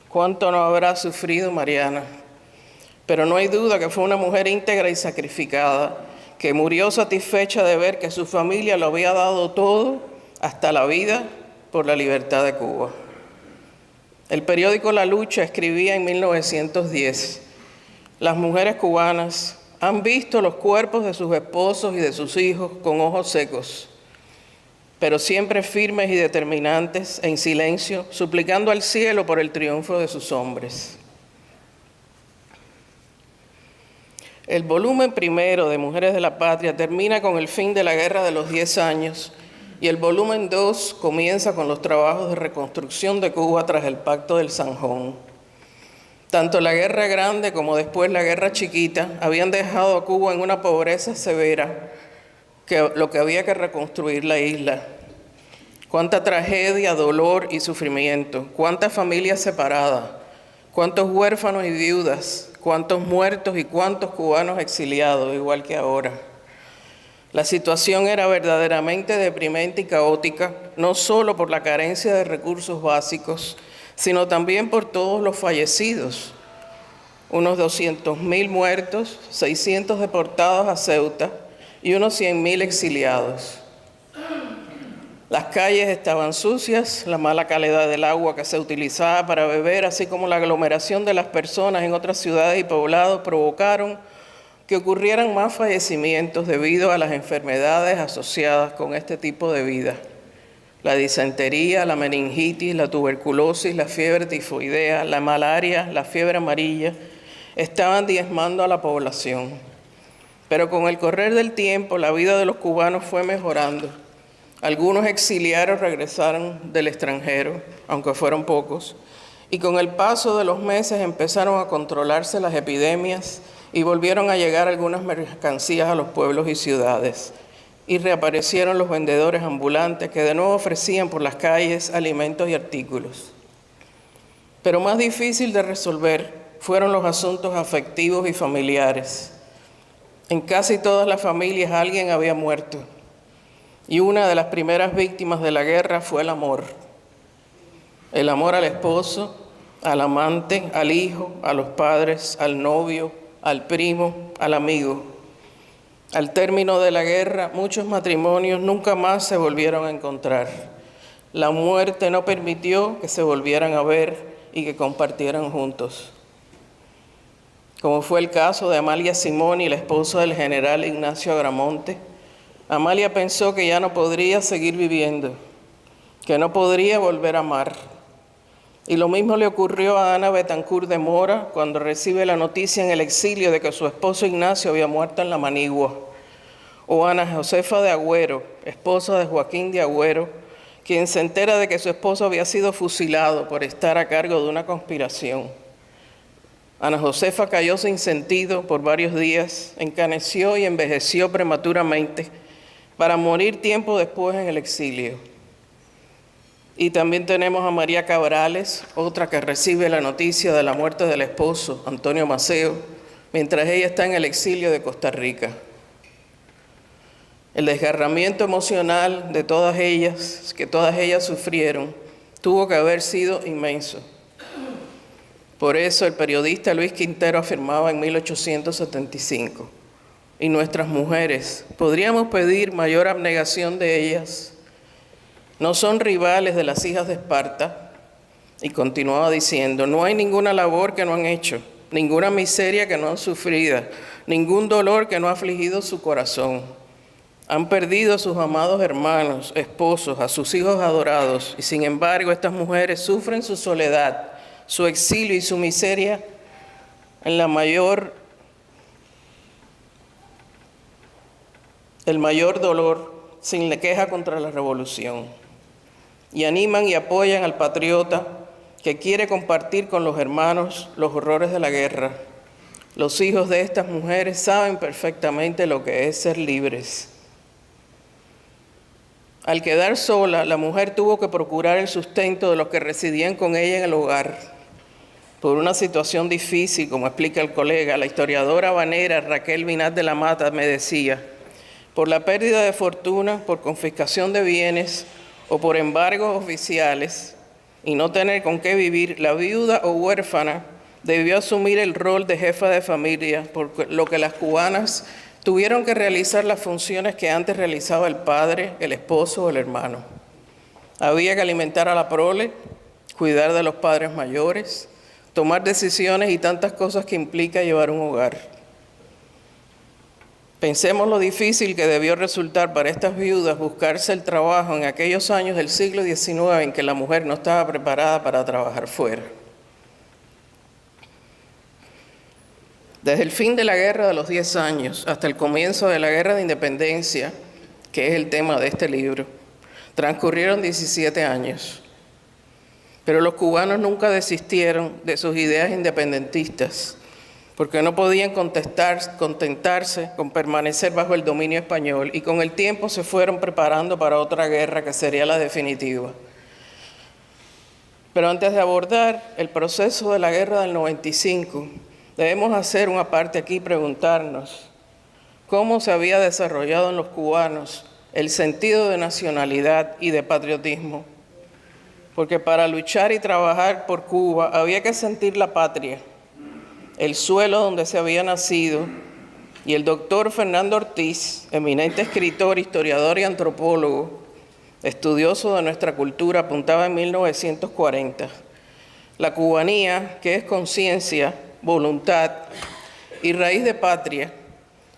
¿Cuánto no habrá sufrido Mariana? Pero no hay duda que fue una mujer íntegra y sacrificada, que murió satisfecha de ver que su familia lo había dado todo, hasta la vida, por la libertad de Cuba. El periódico La Lucha escribía en 1910, las mujeres cubanas han visto los cuerpos de sus esposos y de sus hijos con ojos secos, pero siempre firmes y determinantes, en silencio, suplicando al cielo por el triunfo de sus hombres. El volumen primero de Mujeres de la Patria termina con el fin de la Guerra de los 10 años y el volumen 2 comienza con los trabajos de reconstrucción de Cuba tras el Pacto del Zanjón. Tanto la Guerra Grande como después la Guerra Chiquita habían dejado a Cuba en una pobreza severa, lo que había que reconstruir la isla. Cuánta tragedia, dolor y sufrimiento, cuántas familias separadas, cuántos huérfanos y viudas, cuántos muertos y cuántos cubanos exiliados, igual que ahora. La situación era verdaderamente deprimente y caótica, no solo por la carencia de recursos básicos, sino también por todos los fallecidos. Unos 200.000 muertos, 600 deportados a Ceuta y unos 100.000 exiliados. Las calles estaban sucias, la mala calidad del agua que se utilizaba para beber, así como la aglomeración de las personas en otras ciudades y poblados provocaron que ocurrieran más fallecimientos debido a las enfermedades asociadas con este tipo de vida. La disentería, la meningitis, la tuberculosis, la fiebre tifoidea, la malaria, la fiebre amarilla, estaban diezmando a la población. Pero con el correr del tiempo, la vida de los cubanos fue mejorando. Algunos exiliados regresaron del extranjero, aunque fueron pocos, y con el paso de los meses empezaron a controlarse las epidemias y volvieron a llegar algunas mercancías a los pueblos y ciudades. Y reaparecieron los vendedores ambulantes que de nuevo ofrecían por las calles alimentos y artículos. Pero más difícil de resolver fueron los asuntos afectivos y familiares. En casi todas las familias alguien había muerto. Y una de las primeras víctimas de la guerra fue el amor. El amor al esposo, al amante, al hijo, a los padres, al novio, al primo, al amigo. Al término de la guerra, muchos matrimonios nunca más se volvieron a encontrar. La muerte no permitió que se volvieran a ver y que compartieran juntos. Como fue el caso de Amalia Simoni, la esposa del general Ignacio Agramonte, Amalia pensó que ya no podría seguir viviendo, que no podría volver a amar. Y lo mismo le ocurrió a Ana Betancourt de Mora cuando recibe la noticia en el exilio de que su esposo Ignacio había muerto en la Manigua. O Ana Josefa de Agüero, esposa de Joaquín de Agüero, quien se entera de que su esposo había sido fusilado por estar a cargo de una conspiración. Ana Josefa cayó sin sentido por varios días, encaneció y envejeció prematuramente para morir tiempo después en el exilio. Y también tenemos a María Cabrales, otra que recibe la noticia de la muerte del esposo, Antonio Maceo, mientras ella está en el exilio de Costa Rica. El desgarramiento emocional de todas ellas, que todas ellas sufrieron, tuvo que haber sido inmenso. Por eso el periodista Luis Quintero afirmaba en 1875, y nuestras mujeres, ¿podríamos pedir mayor abnegación de ellas? No son rivales de las hijas de Esparta. Y continuaba diciendo, no hay ninguna labor que no han hecho, ninguna miseria que no han sufrido, ningún dolor que no ha afligido su corazón. Han perdido a sus amados hermanos, esposos, a sus hijos adorados, y sin embargo estas mujeres sufren su soledad, su exilio y su miseria en el mayor dolor, sin queja contra la revolución. Y animan y apoyan al patriota que quiere compartir con los hermanos los horrores de la guerra. Los hijos de estas mujeres saben perfectamente lo que es ser libres. Al quedar sola, la mujer tuvo que procurar el sustento de los que residían con ella en el hogar. Por una situación difícil, como explica el colega, la historiadora habanera Raquel Vinat de la Mata me decía, por la pérdida de fortuna, por confiscación de bienes o por embargos oficiales y no tener con qué vivir, la viuda o huérfana debió asumir el rol de jefa de familia, por lo que las cubanas tuvieron que realizar las funciones que antes realizaba el padre, el esposo o el hermano. Había que alimentar a la prole, cuidar de los padres mayores, tomar decisiones y tantas cosas que implica llevar un hogar. Pensemos lo difícil que debió resultar para estas viudas buscarse el trabajo en aquellos años del siglo XIX en que la mujer no estaba preparada para trabajar fuera. Desde el fin de la Guerra de los 10 años hasta el comienzo de la Guerra de Independencia, que es el tema de este libro, transcurrieron 17 años. Pero los cubanos nunca desistieron de sus ideas independentistas, porque no podían contentarse con permanecer bajo el dominio español y con el tiempo se fueron preparando para otra guerra que sería la definitiva. Pero antes de abordar el proceso de la guerra del 95, debemos hacer una parte aquí y preguntarnos cómo se había desarrollado en los cubanos el sentido de nacionalidad y de patriotismo. Porque para luchar y trabajar por Cuba había que sentir la patria, el suelo donde se había nacido, y el doctor Fernando Ortiz, eminente escritor, historiador y antropólogo, estudioso de nuestra cultura, apuntaba en 1940, la cubanía, que es conciencia, voluntad y raíz de patria,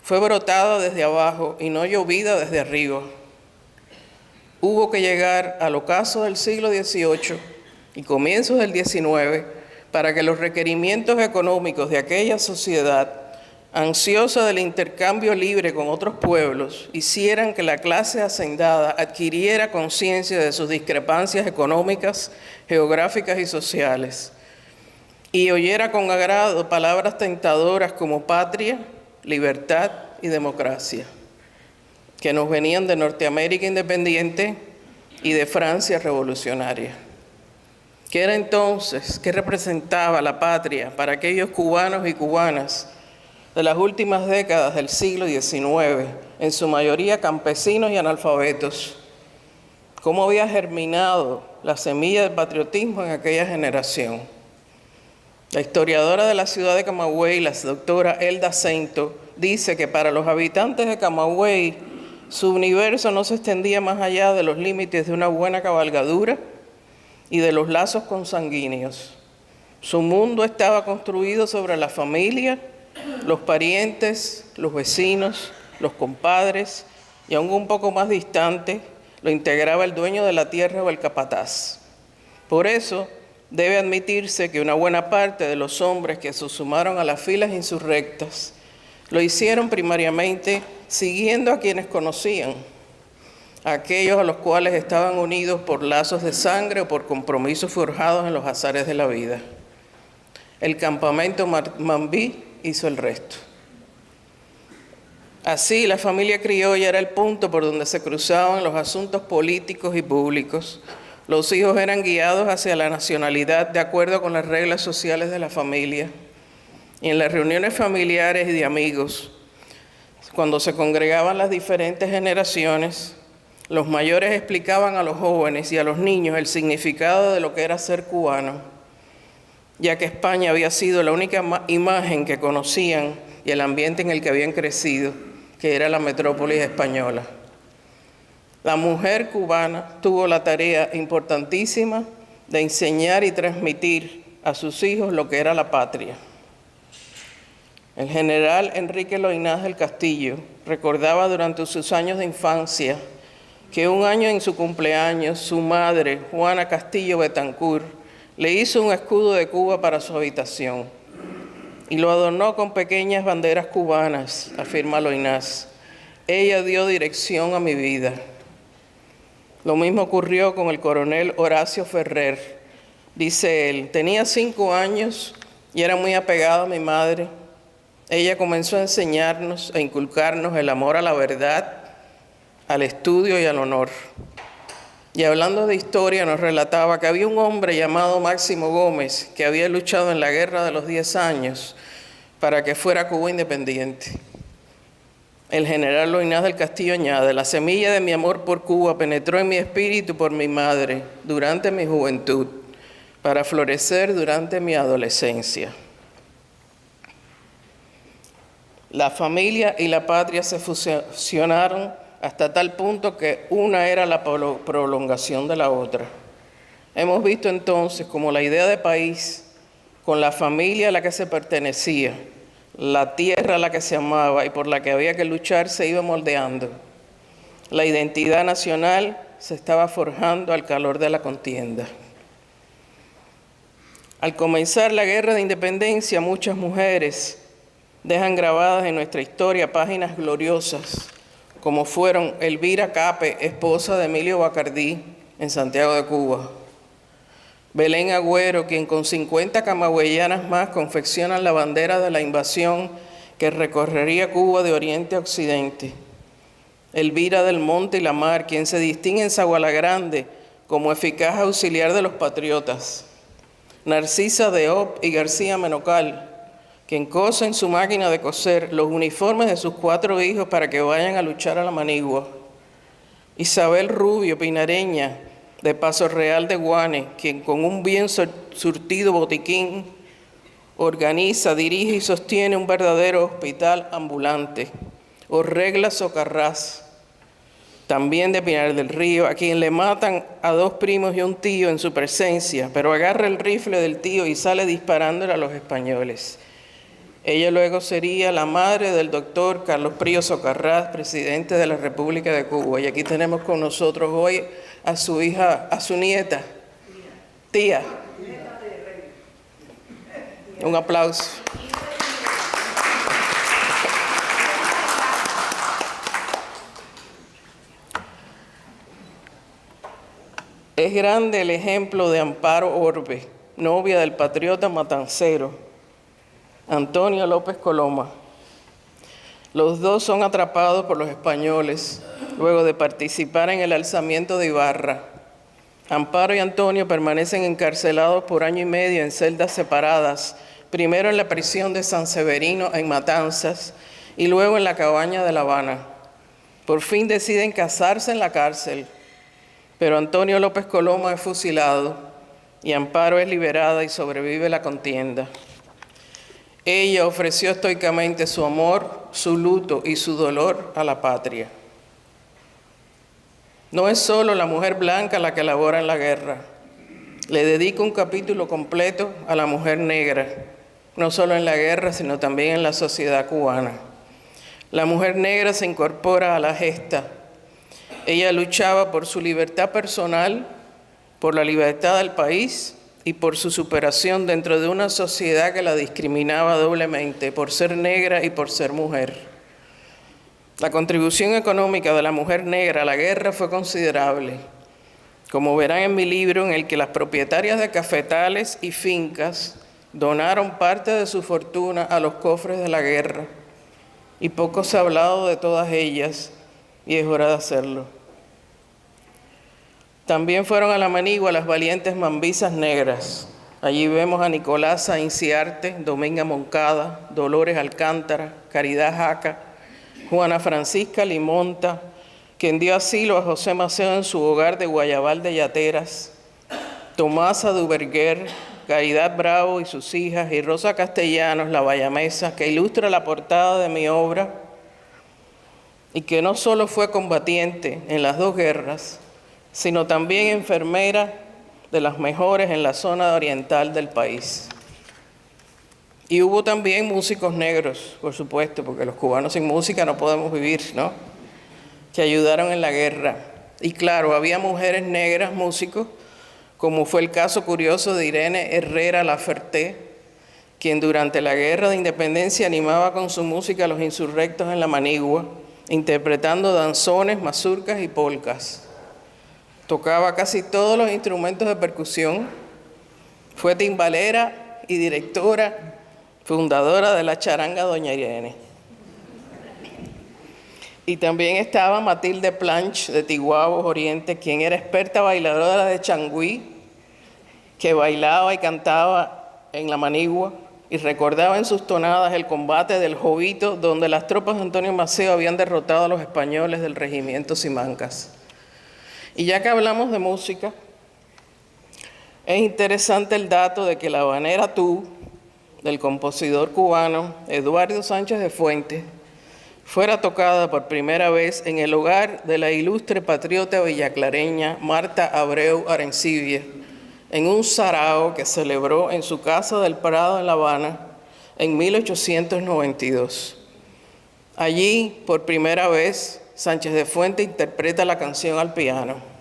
fue brotada desde abajo y no llovida desde arriba. Hubo que llegar al ocaso del siglo XVIII y comienzos del XIX para que los requerimientos económicos de aquella sociedad, ansiosa del intercambio libre con otros pueblos, hicieran que la clase hacendada adquiriera conciencia de sus discrepancias económicas, geográficas y sociales, y oyera con agrado palabras tentadoras como patria, libertad y democracia, que nos venían de Norteamérica independiente y de Francia revolucionaria. ¿Qué era entonces? ¿Qué representaba la patria para aquellos cubanos y cubanas de las últimas décadas del siglo XIX, en su mayoría campesinos y analfabetos? ¿Cómo había germinado la semilla del patriotismo en aquella generación? La historiadora de la ciudad de Camagüey, la doctora Elda Cento, dice que para los habitantes de Camagüey, su universo no se extendía más allá de los límites de una buena cabalgadura y de los lazos consanguíneos. Su mundo estaba construido sobre la familia, los parientes, los vecinos, los compadres, y aún un poco más distante, lo integraba el dueño de la tierra o el capataz. Por eso, debe admitirse que una buena parte de los hombres que se sumaron a las filas insurrectas lo hicieron primariamente siguiendo a quienes conocían, a aquellos a los cuales estaban unidos por lazos de sangre o por compromisos forjados en los azares de la vida. El campamento Mambí hizo el resto. Así, la familia criolla era el punto por donde se cruzaban los asuntos políticos y públicos. Los hijos eran guiados hacia la nacionalidad de acuerdo con las reglas sociales de la familia. Y en las reuniones familiares y de amigos, cuando se congregaban las diferentes generaciones, los mayores explicaban a los jóvenes y a los niños el significado de lo que era ser cubano, ya que España había sido la única imagen que conocían y el ambiente en el que habían crecido, que era la metrópolis española. La mujer cubana tuvo la tarea importantísima de enseñar y transmitir a sus hijos lo que era la patria. El general Enrique Loynaz del Castillo recordaba durante sus años de infancia que un año en su cumpleaños, su madre, Juana Castillo Betancourt, le hizo un escudo de Cuba para su habitación y lo adornó con pequeñas banderas cubanas, afirma Loynaz. Ella dio dirección a mi vida. Lo mismo ocurrió con el coronel Horacio Ferrer. Dice él, tenía 5 años y era muy apegado a mi madre. Ella comenzó a enseñarnos, a inculcarnos el amor a la verdad, al estudio y al honor. Y hablando de historia, nos relataba que había un hombre llamado Máximo Gómez que había luchado en la guerra de los 10 años para que fuera Cuba independiente. El general Loynaz del Castillo añade, la semilla de mi amor por Cuba penetró en mi espíritu por mi madre durante mi juventud, para florecer durante mi adolescencia. La familia y la patria se fusionaron hasta tal punto que una era la prolongación de la otra. Hemos visto entonces cómo la idea de país, con la familia a la que se pertenecía, la tierra a la que se amaba y por la que había que luchar, se iba moldeando. La identidad nacional se estaba forjando al calor de la contienda. Al comenzar la guerra de independencia, muchas mujeres dejan grabadas en nuestra historia páginas gloriosas, como fueron Elvira Cape, esposa de Emilio Bacardí, en Santiago de Cuba; Belén Agüero, quien con 50 camagüeyanas más confeccionan la bandera de la invasión que recorrería Cuba de oriente a occidente; Elvira del Monte y la Mar, quien se distingue en Zagualagrande como eficaz auxiliar de los patriotas; Narcisa Deop y García Menocal, quien cose en su máquina de coser los uniformes de sus 4 hijos para que vayan a luchar a la Manigua; Isabel Rubio Pinareña, de Paso Real de Guane, quien con un bien surtido botiquín organiza, dirige y sostiene un verdadero hospital ambulante; Orregla Socarrás, también de Pinar del Río, a quien le matan a 2 primos y un tío en su presencia, pero agarra el rifle del tío y sale disparándole a los españoles. Ella luego sería la madre del doctor Carlos Prío Socarrás, presidente de la República de Cuba. Y aquí tenemos con nosotros hoy a su hija, a su nieta, tía. Un aplauso. Es grande el ejemplo de Amparo Orbe, novia del patriota matancero Antonio López Coloma. Los dos son atrapados por los españoles luego de participar en el alzamiento de Ibarra. Amparo y Antonio permanecen encarcelados por 1 año y medio en celdas separadas, primero en la prisión de San Severino en Matanzas y luego en la cabaña de La Habana. Por fin deciden casarse en la cárcel, pero Antonio López Coloma es fusilado y Amparo es liberada y sobrevive la contienda. Ella ofreció estoicamente su amor, su luto y su dolor a la patria. No es solo la mujer blanca la que labora en la guerra. Le dedico un capítulo completo a la mujer negra, no solo en la guerra, sino también en la sociedad cubana. La mujer negra se incorpora a la gesta. Ella luchaba por su libertad personal, por la libertad del país y por su superación dentro de una sociedad que la discriminaba doblemente por ser negra y por ser mujer. La contribución económica de la mujer negra a la guerra fue considerable, como verán en mi libro, en el que las propietarias de cafetales y fincas donaron parte de su fortuna a los cofres de la guerra, y poco se ha hablado de todas ellas, y es hora de hacerlo. También fueron a la Manigua las valientes mambisas negras. Allí vemos a Nicolasa Inciarte, Dominga Moncada, Dolores Alcántara, Caridad Jaca, Juana Francisca Limonta, quien dio asilo a José Maceo en su hogar de Guayabal de Yateras, Tomasa Duverguer, Caridad Bravo y sus hijas, y Rosa Castellanos, la bayamesa, que ilustra la portada de mi obra, y que no solo fue combatiente en las dos guerras, sino también enfermera de las mejores en la zona oriental del país. Y hubo también músicos negros, por supuesto, porque los cubanos sin música no podemos vivir, ¿no?, que ayudaron en la guerra. Y claro, había mujeres negras músicos, como fue el caso curioso de Irene Herrera Laferté, quien durante la Guerra de Independencia animaba con su música a los insurrectos en la Manigua, interpretando danzones, mazurcas y polcas. Tocaba casi todos los instrumentos de percusión, fue timbalera y directora, fundadora de la charanga Doña Irene. Y también estaba Matilde Planch de Tiguabos Oriente, quien era experta bailadora de changüí, que bailaba y cantaba en la Manigua y recordaba en sus tonadas el combate del Jovito, donde las tropas de Antonio Maceo habían derrotado a los españoles del regimiento Simancas. Y ya que hablamos de música, es interesante el dato de que la habanera Tú, del compositor cubano Eduardo Sánchez de Fuentes, fuera tocada por primera vez en el hogar de la ilustre patriota villaclareña Marta Abreu Arencibia, en un sarao que celebró en su casa del Prado en La Habana en 1892. Allí, por primera vez, Sánchez de Fuentes interpreta la canción al piano.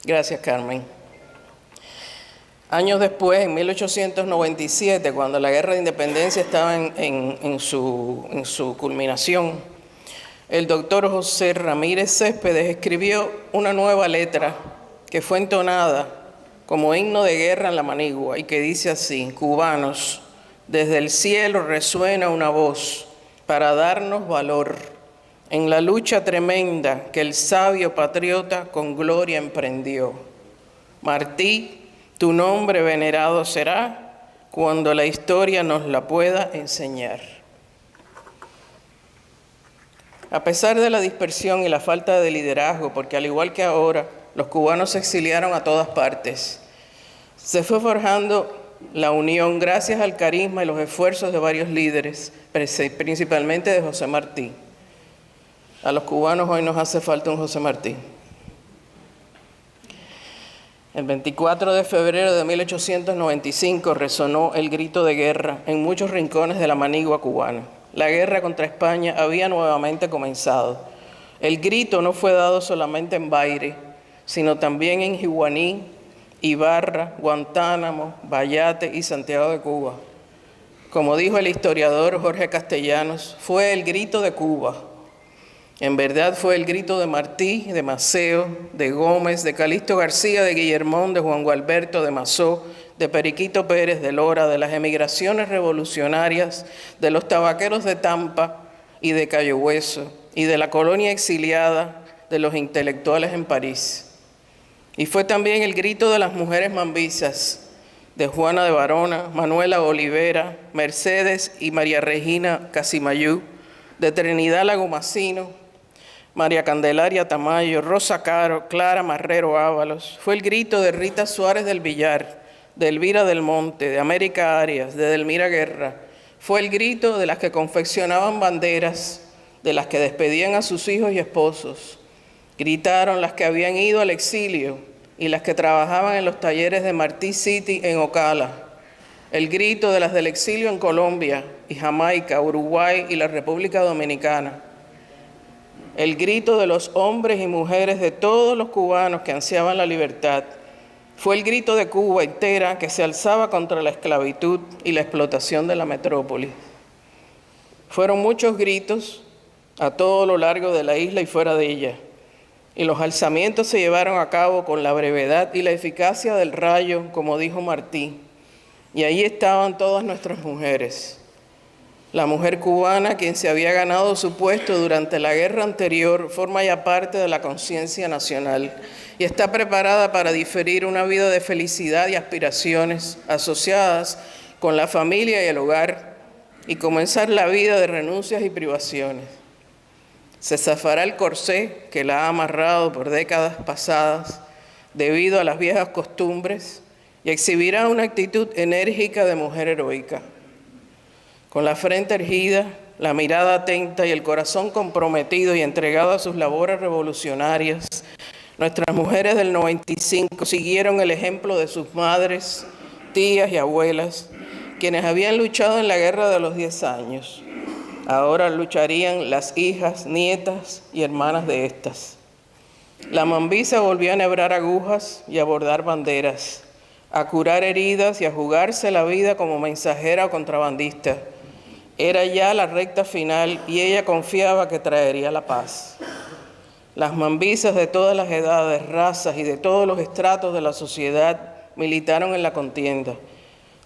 Gracias, Carmen. Años después, en 1897, cuando la Guerra de Independencia estaba en su culminación, el doctor José Ramírez Céspedes escribió una nueva letra que fue entonada como himno de guerra en la Manigua y que dice así: cubanos, desde el cielo resuena una voz para darnos valor en la lucha tremenda que el sabio patriota con gloria emprendió. Martí, tu nombre venerado será cuando la historia nos la pueda enseñar. A pesar de la dispersión y la falta de liderazgo, porque al igual que ahora, los cubanos se exiliaron a todas partes, se fue forjando la unión gracias al carisma y los esfuerzos de varios líderes, principalmente de José Martí. A los cubanos hoy nos hace falta un José Martí. El 24 de febrero de 1895 resonó el grito de guerra en muchos rincones de la Manigua cubana. La guerra contra España había nuevamente comenzado. El grito no fue dado solamente en Baire, sino también en Jiguaní, Ibarra, Guantánamo, Vallate y Santiago de Cuba. Como dijo el historiador Jorge Castellanos, fue el grito de Cuba. En verdad fue el grito de Martí, de Maceo, de Gómez, de Calixto García, de Guillermón, de Juan Gualberto, de Mazó, de Periquito Pérez de Lora, de las emigraciones revolucionarias, de los tabaqueros de Tampa y de Cayo Hueso, y de la colonia exiliada de los intelectuales en París. Y fue también el grito de las mujeres mambisas, de Juana de Barona, Manuela Olivera, Mercedes y María Regina Casimayú, de Trinidad Lagomacino, María Candelaria Tamayo, Rosa Caro, Clara Marrero Ábalos. Fue el grito de Rita Suárez del Villar, de Elvira del Monte, de América Arias, de Delmira Guerra. Fue el grito de las que confeccionaban banderas, de las que despedían a sus hijos y esposos. Gritaron las que habían ido al exilio y las que trabajaban en los talleres de Martí City en Ocala. El grito de las del exilio en Colombia y Jamaica, Uruguay y la República Dominicana. El grito de los hombres y mujeres de todos los cubanos que ansiaban la libertad. Fue el grito de Cuba entera que se alzaba contra la esclavitud y la explotación de la metrópoli. Fueron muchos gritos a todo lo largo de la isla y fuera de ella. Y los alzamientos se llevaron a cabo con la brevedad y la eficacia del rayo, como dijo Martí. Y ahí estaban todas nuestras mujeres. La mujer cubana, quien se había ganado su puesto durante la guerra anterior, forma ya parte de la conciencia nacional y está preparada para diferir una vida de felicidad y aspiraciones asociadas con la familia y el hogar y comenzar la vida de renuncias y privaciones. Se zafará el corsé que la ha amarrado por décadas pasadas debido a las viejas costumbres y exhibirá una actitud enérgica de mujer heroica. Con la frente erguida, la mirada atenta y el corazón comprometido y entregado a sus labores revolucionarias, nuestras mujeres del 95 siguieron el ejemplo de sus madres, tías y abuelas, quienes habían luchado en la guerra de los 10 años. Ahora lucharían las hijas, nietas y hermanas de estas. La mambisa volvió a enhebrar agujas y a bordar banderas, a curar heridas y a jugarse la vida como mensajera o contrabandista. Era ya la recta final y ella confiaba que traería la paz. Las mambisas de todas las edades, razas y de todos los estratos de la sociedad militaron en la contienda.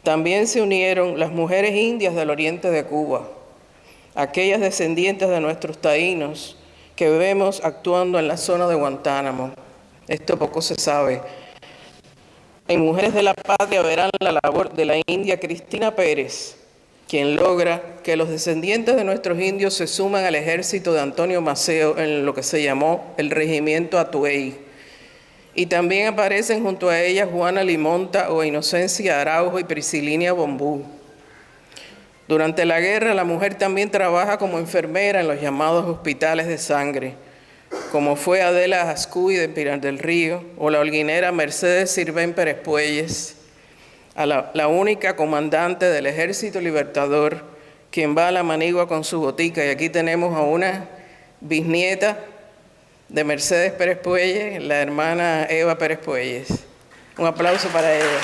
También se unieron las mujeres indias del oriente de Cuba, aquellas descendientes de nuestros taínos que vemos actuando en la zona de Guantánamo. Esto poco se sabe. En Mujeres de la Patria verán la labor de la india Cristina Pérez, quien logra que los descendientes de nuestros indios se suman al ejército de Antonio Maceo en lo que se llamó el Regimiento Atuey. Y también aparecen junto a ella Juana Limonta o Inocencia Araujo y Priscilinia Bombú. Durante la guerra, la mujer también trabaja como enfermera en los llamados hospitales de sangre, como fue Adela Ascuy de Pinar del Río o la holguinera Mercedes Sirven Pérez Puelles, la única comandante del Ejército Libertador, quien va a la Manigua con su botica. Y aquí tenemos a una bisnieta de Mercedes Pérez Puelles, la hermana Eva Pérez Puelles. Un aplauso para ella.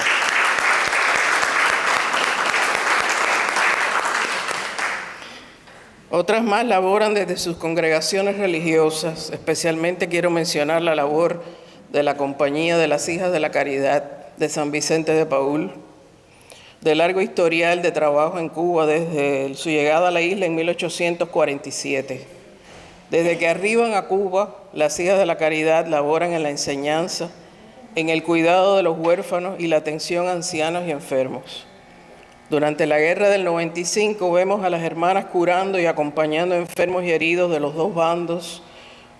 Otras más laboran desde sus congregaciones religiosas. Especialmente quiero mencionar la labor de la Compañía de las Hijas de la Caridad de San Vicente de Paúl, de largo historial de trabajo en Cuba desde su llegada a la isla en 1847. Desde que arriban a Cuba, las Hijas de la Caridad laboran en la enseñanza, en el cuidado de los huérfanos y la atención a ancianos y enfermos. Durante la guerra del 95 vemos a las hermanas curando y acompañando a enfermos y heridos de los dos bandos,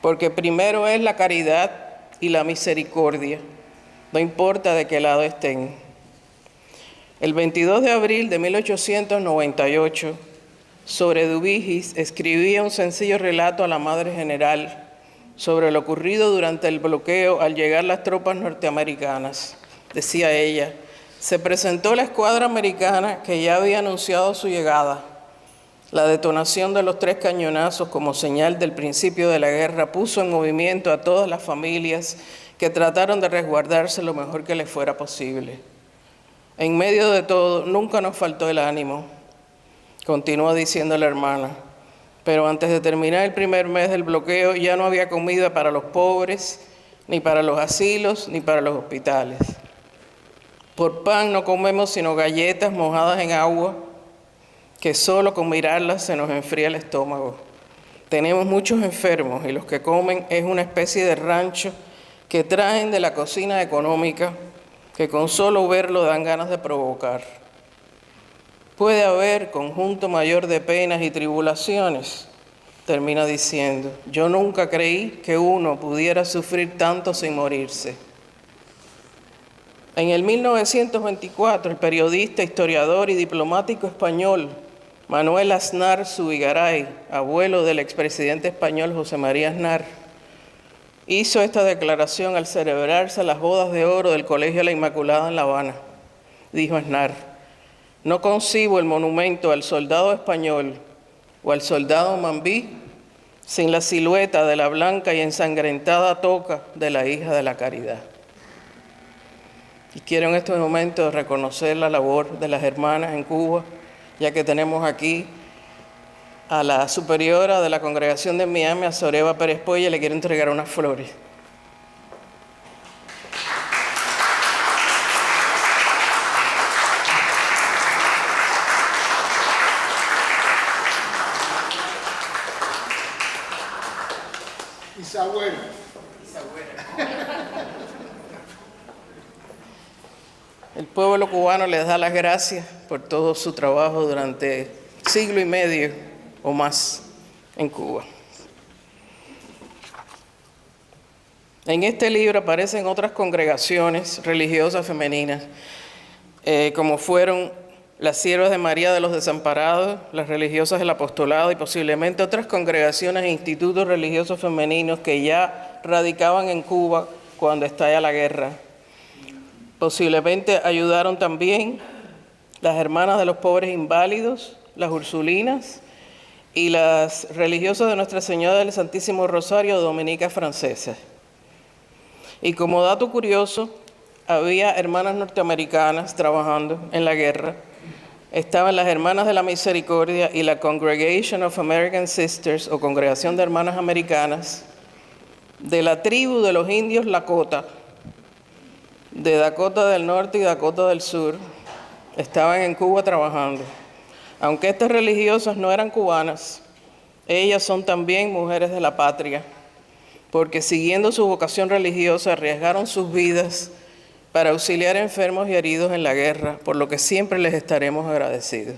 porque primero es la caridad y la misericordia, no importa de qué lado estén. El 22 de abril de 1898, sobre Dubigis escribía un sencillo relato a la Madre General sobre lo ocurrido durante el bloqueo al llegar las tropas norteamericanas. Decía ella: se presentó la escuadra americana que ya había anunciado su llegada. La detonación de los 3 cañonazos como señal del principio de la guerra puso en movimiento a todas las familias que trataron de resguardarse lo mejor que les fuera posible. En medio de todo, nunca nos faltó el ánimo, continúa diciendo la hermana, pero antes de terminar el primer mes del bloqueo ya no había comida para los pobres, ni para los asilos, ni para los hospitales. Por pan no comemos sino galletas mojadas en agua, que solo con mirarlas se nos enfría el estómago. Tenemos muchos enfermos y los que comen es una especie de rancho que traen de la cocina económica, que con solo verlo dan ganas de provocar. Puede haber conjunto mayor de penas y tribulaciones, termina diciendo. Yo nunca creí que uno pudiera sufrir tanto sin morirse. En el 1924, el periodista, historiador y diplomático español Manuel Aznar Zubigaray, abuelo del expresidente español José María Aznar, hizo esta declaración al celebrarse las bodas de oro del Colegio La Inmaculada en La Habana. Dijo Aznar: no concibo el monumento al soldado español o al soldado mambí sin la silueta de la blanca y ensangrentada toca de la hija de la caridad. Y quiero en estos momentos reconocer la labor de las hermanas en Cuba, ya que tenemos aquí a la superiora de la congregación de Miami, a Soreba Pérez Puella, y le quiero entregar unas flores. Isabuela. El pueblo cubano les da las gracias por todo su trabajo durante siglo y medio o más en Cuba. En este libro aparecen otras congregaciones religiosas femeninas, como fueron las Siervas de María de los Desamparados, las Religiosas del Apostolado y posiblemente otras congregaciones e institutos religiosos femeninos que ya radicaban en Cuba cuando estalla la guerra. Posiblemente ayudaron también las Hermanas de los Pobres Inválidos, las Ursulinas y las religiosas de Nuestra Señora del Santísimo Rosario, dominicas francesas. Y como dato curioso, había hermanas norteamericanas trabajando en la guerra. Estaban las Hermanas de la Misericordia y la Congregation of American Sisters, o Congregación de Hermanas Americanas, de la tribu de los indios Lakota, de Dakota del Norte y Dakota del Sur, estaban en Cuba trabajando. Aunque estas religiosas no eran cubanas, ellas son también mujeres de la patria, porque siguiendo su vocación religiosa arriesgaron sus vidas para auxiliar a enfermos y heridos en la guerra, por lo que siempre les estaremos agradecidos.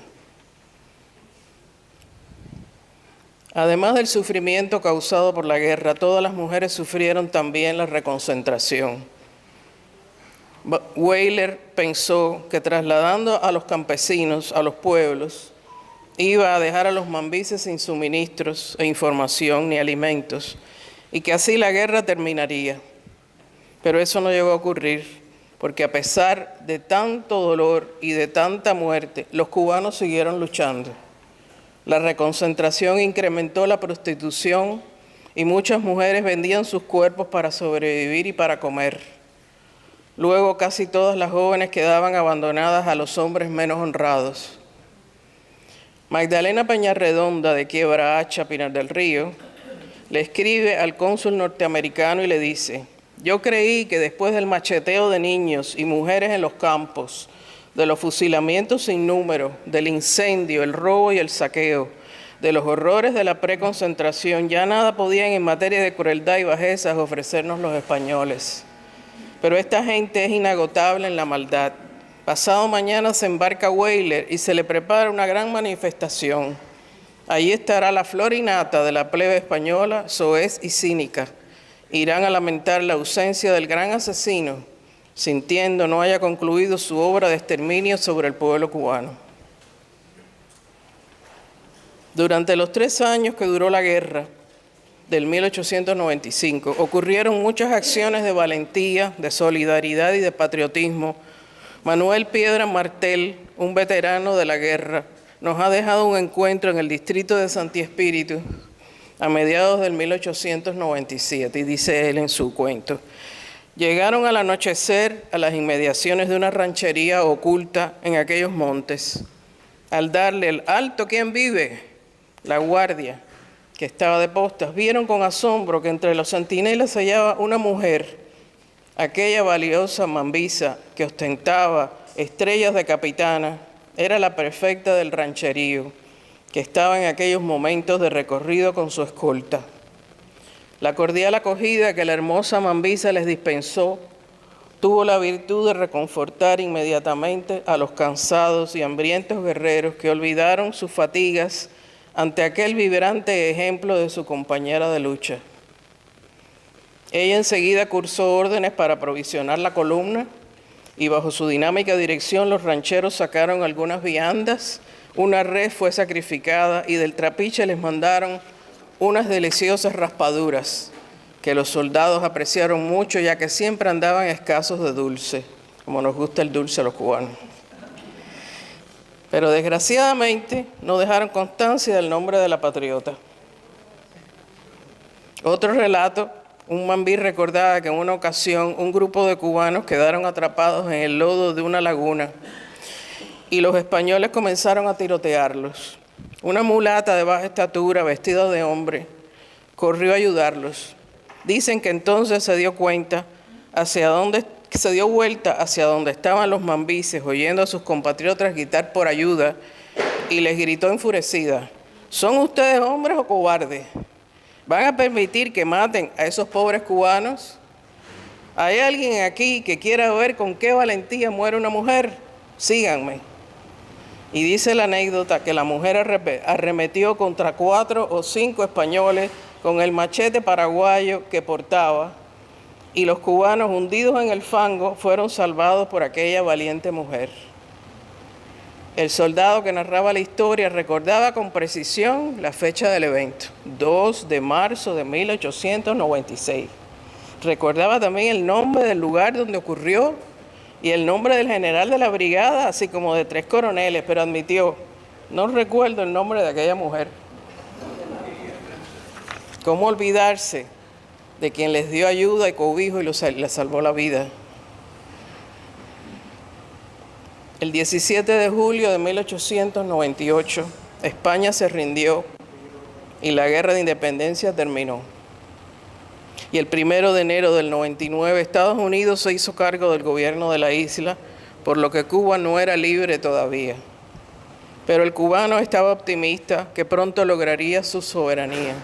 Además del sufrimiento causado por la guerra, todas las mujeres sufrieron también la reconcentración. Weyler pensó que trasladando a los campesinos a los pueblos, iba a dejar a los mambises sin suministros e información ni alimentos, y que así la guerra terminaría. Pero eso no llegó a ocurrir, porque a pesar de tanto dolor y de tanta muerte, los cubanos siguieron luchando. La reconcentración incrementó la prostitución y muchas mujeres vendían sus cuerpos para sobrevivir y para comer. Luego casi todas las jóvenes quedaban abandonadas a los hombres menos honrados. Magdalena Peñarredonda, de Quiebra Hacha, Pinar del Río, le escribe al cónsul norteamericano y le dice: yo creí que después del macheteo de niños y mujeres en los campos, de los fusilamientos sin número, del incendio, el robo y el saqueo, de los horrores de la preconcentración, ya nada podían en materia de crueldad y bajezas ofrecernos los españoles. Pero esta gente es inagotable en la maldad. Pasado mañana se embarca Weyler y se le prepara una gran manifestación. Allí estará la flor y nata de la plebe española, soez y cínica. Irán a lamentar la ausencia del gran asesino, sintiendo no haya concluido su obra de exterminio sobre el pueblo cubano. Durante los 3 años que duró la guerra, del 1895, ocurrieron muchas acciones de valentía, de solidaridad y de patriotismo. Manuel Piedra Martel, un veterano de la guerra, nos ha dejado un encuentro en el distrito de Santi Espíritu a mediados del 1897, y dice él en su cuento: llegaron al anochecer a las inmediaciones de una ranchería oculta en aquellos montes. Al darle el alto, ¿quién vive? La guardia, que estaba de postas, vieron con asombro que entre los centinelas se hallaba una mujer Aquella valiosa mambisa que ostentaba estrellas de capitana era la prefecta del rancherío, que estaba en aquellos momentos de recorrido con su escolta. La cordial acogida que la hermosa mambisa les dispensó tuvo la virtud de reconfortar inmediatamente a los cansados y hambrientos guerreros que olvidaron sus fatigas ante aquel vibrante ejemplo de su compañera de lucha. Ella enseguida cursó órdenes para aprovisionar la columna y bajo su dinámica dirección los rancheros sacaron algunas viandas, una res fue sacrificada y del trapiche les mandaron unas deliciosas raspaduras que los soldados apreciaron mucho, ya que siempre andaban escasos de dulce, como nos gusta el dulce a los cubanos. Pero desgraciadamente no dejaron constancia del nombre de la patriota. Otro relato, un mambí recordaba que en una ocasión un grupo de cubanos quedaron atrapados en el lodo de una laguna y los españoles comenzaron a tirotearlos. Una mulata de baja estatura, vestida de hombre, corrió a ayudarlos. Dicen que entonces se dio vuelta hacia donde estaban los mambises, oyendo a sus compatriotas gritar por ayuda, y les gritó enfurecida: ¿son ustedes hombres o cobardes? ¿Van a permitir que maten a esos pobres cubanos? ¿Hay alguien aquí que quiera ver con qué valentía muere una mujer? Síganme. Y dice la anécdota que la mujer arremetió contra 4 o 5 españoles con el machete paraguayo que portaba, y los cubanos, hundidos en el fango, fueron salvados por aquella valiente mujer. El soldado que narraba la historia recordaba con precisión la fecha del evento, 2 de marzo de 1896. Recordaba también el nombre del lugar donde ocurrió y el nombre del general de la brigada, así como de 3 coroneles, pero admitió: no recuerdo el nombre de aquella mujer. ¿Cómo olvidarse de quien les dio ayuda y cobijo y les salvó la vida? El 17 de julio de 1898, España se rindió y la guerra de independencia terminó. Y el 1 de enero del 99, Estados Unidos se hizo cargo del gobierno de la isla, por lo que Cuba no era libre todavía. Pero el cubano estaba optimista que pronto lograría su soberanía.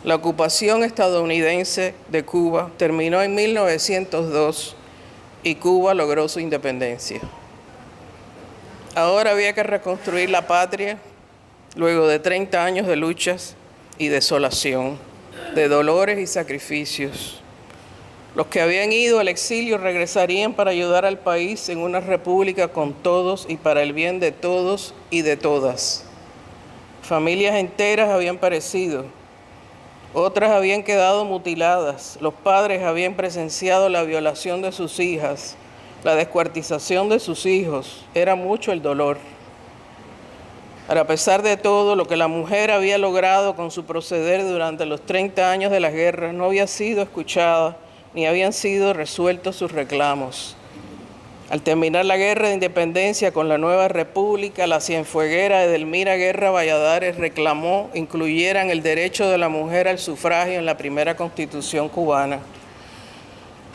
La ocupación estadounidense de Cuba terminó en 1902 y Cuba logró su independencia. Ahora había que reconstruir la patria luego de 30 años de luchas y desolación, de dolores y sacrificios. Los que habían ido al exilio regresarían para ayudar al país en una república con todos y para el bien de todos y de todas. Familias enteras habían perecido, otras habían quedado mutiladas, los padres habían presenciado la violación de sus hijas, la descuartización de sus hijos, era mucho el dolor. Pero a pesar de todo, lo que la mujer había logrado con su proceder durante los 30 años de la guerra no había sido escuchada, ni habían sido resueltos sus reclamos. Al terminar la guerra de independencia con la nueva república, la cienfueguera Edelmira Guerra Valladares reclamó incluyeran el derecho de la mujer al sufragio en la primera constitución cubana.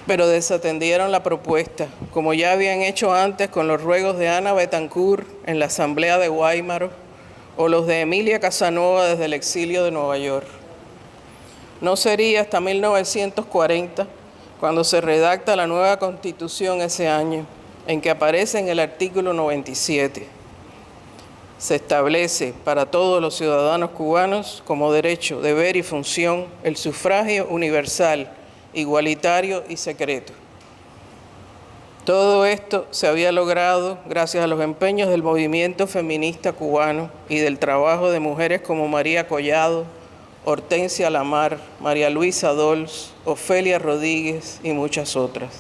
Pero desatendieron la propuesta, como ya habían hecho antes con los ruegos de Ana Betancourt en la Asamblea de Guaymaro o los de Emilia Casanova desde el exilio de Nueva York. No sería hasta 1940 cuando se redacta la nueva Constitución ese año, en que aparece en el artículo 97. Se establece para todos los ciudadanos cubanos como derecho, deber y función el sufragio universal, igualitario y secreto. Todo esto se había logrado gracias a los empeños del movimiento feminista cubano y del trabajo de mujeres como María Collado, Hortensia Lamar, María Luisa Dols, Ofelia Rodríguez y muchas otras.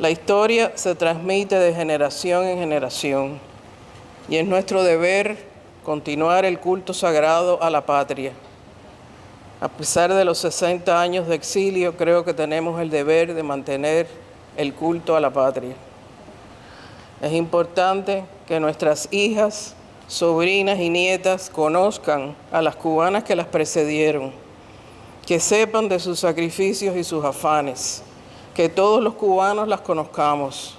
La historia se transmite de generación en generación y es nuestro deber continuar el culto sagrado a la patria. A pesar de los 60 años de exilio, creo que tenemos el deber de mantener el culto a la patria. Es importante que nuestras hijas, sobrinas y nietas conozcan a las cubanas que las precedieron, que sepan de sus sacrificios y sus afanes, que todos los cubanos las conozcamos.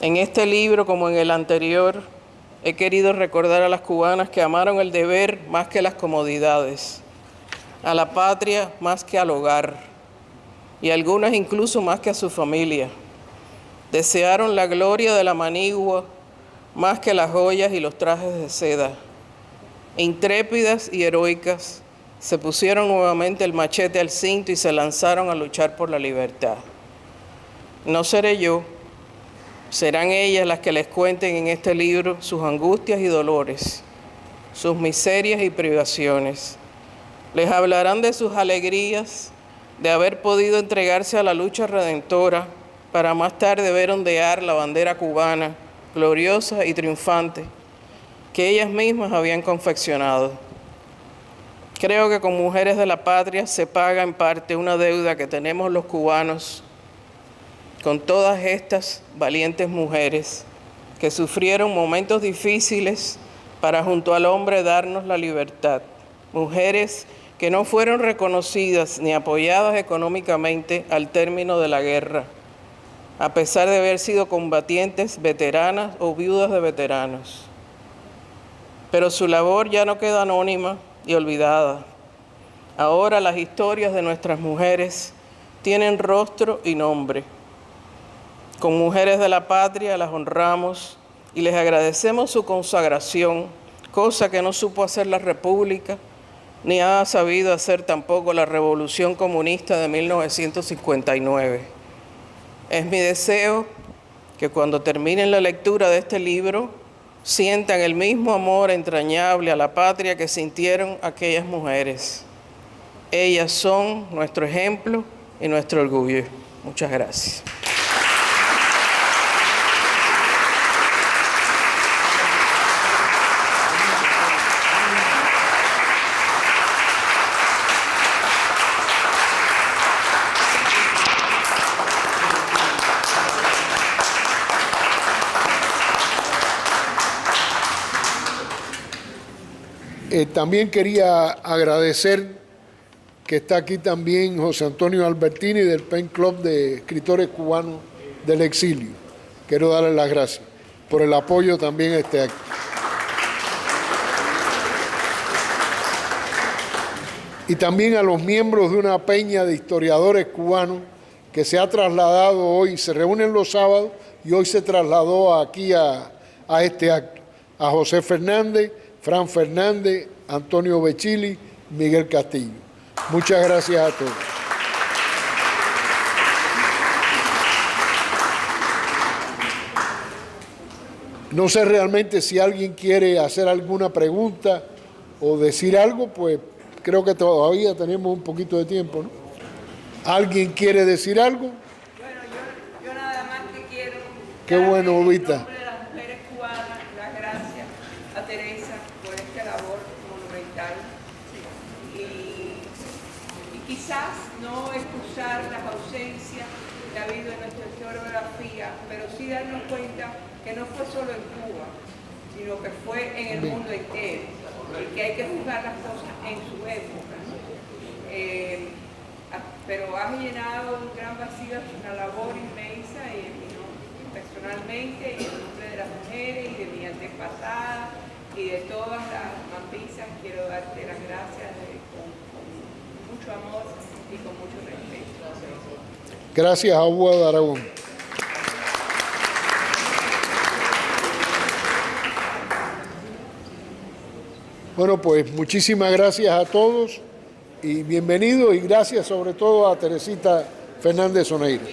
En este libro, como en el anterior, he querido recordar a las cubanas que amaron el deber más que las comodidades, a la patria más que al hogar, y algunas incluso más que a su familia. Desearon la gloria de la manigua más que las joyas y los trajes de seda. Intrépidas y heroicas, se pusieron nuevamente el machete al cinto y se lanzaron a luchar por la libertad. No seré yo, serán ellas las que les cuenten en este libro sus angustias y dolores, sus miserias y privaciones. Les hablarán de sus alegrías, de haber podido entregarse a la lucha redentora para más tarde ver ondear la bandera cubana, gloriosa y triunfante, que ellas mismas habían confeccionado. Creo que con Mujeres de la Patria se paga en parte una deuda que tenemos los cubanos con todas estas valientes mujeres que sufrieron momentos difíciles para junto al hombre darnos la libertad. Mujeres que no fueron reconocidas ni apoyadas económicamente al término de la guerra, a pesar de haber sido combatientes, veteranas o viudas de veteranos. Pero su labor ya no queda anónima y olvidada. Ahora las historias de nuestras mujeres tienen rostro y nombre. Con Mujeres de la Patria las honramos y les agradecemos su consagración, cosa que no supo hacer la República, ni ha sabido hacer tampoco la Revolución Comunista de 1959. Es mi deseo que cuando terminen la lectura de este libro sientan el mismo amor entrañable a la patria que sintieron aquellas mujeres. Ellas son nuestro ejemplo y nuestro orgullo. Muchas gracias. También quería agradecer que está aquí también José Antonio Albertini del PEN Club de Escritores Cubanos del Exilio. Quiero darle las gracias por el apoyo también a este acto. Y también a los miembros de una peña de historiadores cubanos que se ha trasladado hoy, se reúnen los sábados y hoy se trasladó aquí a este acto. A José Fernández, Fran Fernández, Antonio Bechili, Miguel Castillo. Muchas gracias a todos. No sé realmente si alguien quiere hacer alguna pregunta o decir algo, pues creo que todavía tenemos un poquito de tiempo, ¿no? ¿Alguien quiere decir algo? Bueno, yo nada más que quiero... Qué bueno, Vita. En nombre de las mujeres cubanas, las gracias a Teresa por esta labor monumental. Y quizás no excusar las ausencias que ha habido en nuestra historiografía, pero sí darnos cuenta que no fue solo en Cuba, sino que fue en el mundo entero, y que hay que juzgar las cosas en su época. Pero has llenado un gran vacío, es una labor inmensa, y personalmente, y en nombre de las mujeres, y de mi antepasada, y de todas las mambisas, quiero darte las gracias con mucho amor y con mucho respeto. Gracias a Hugo de Aragón. Bueno, pues muchísimas gracias a todos y bienvenidos, y gracias sobre todo a Teresita Fernández Soneira.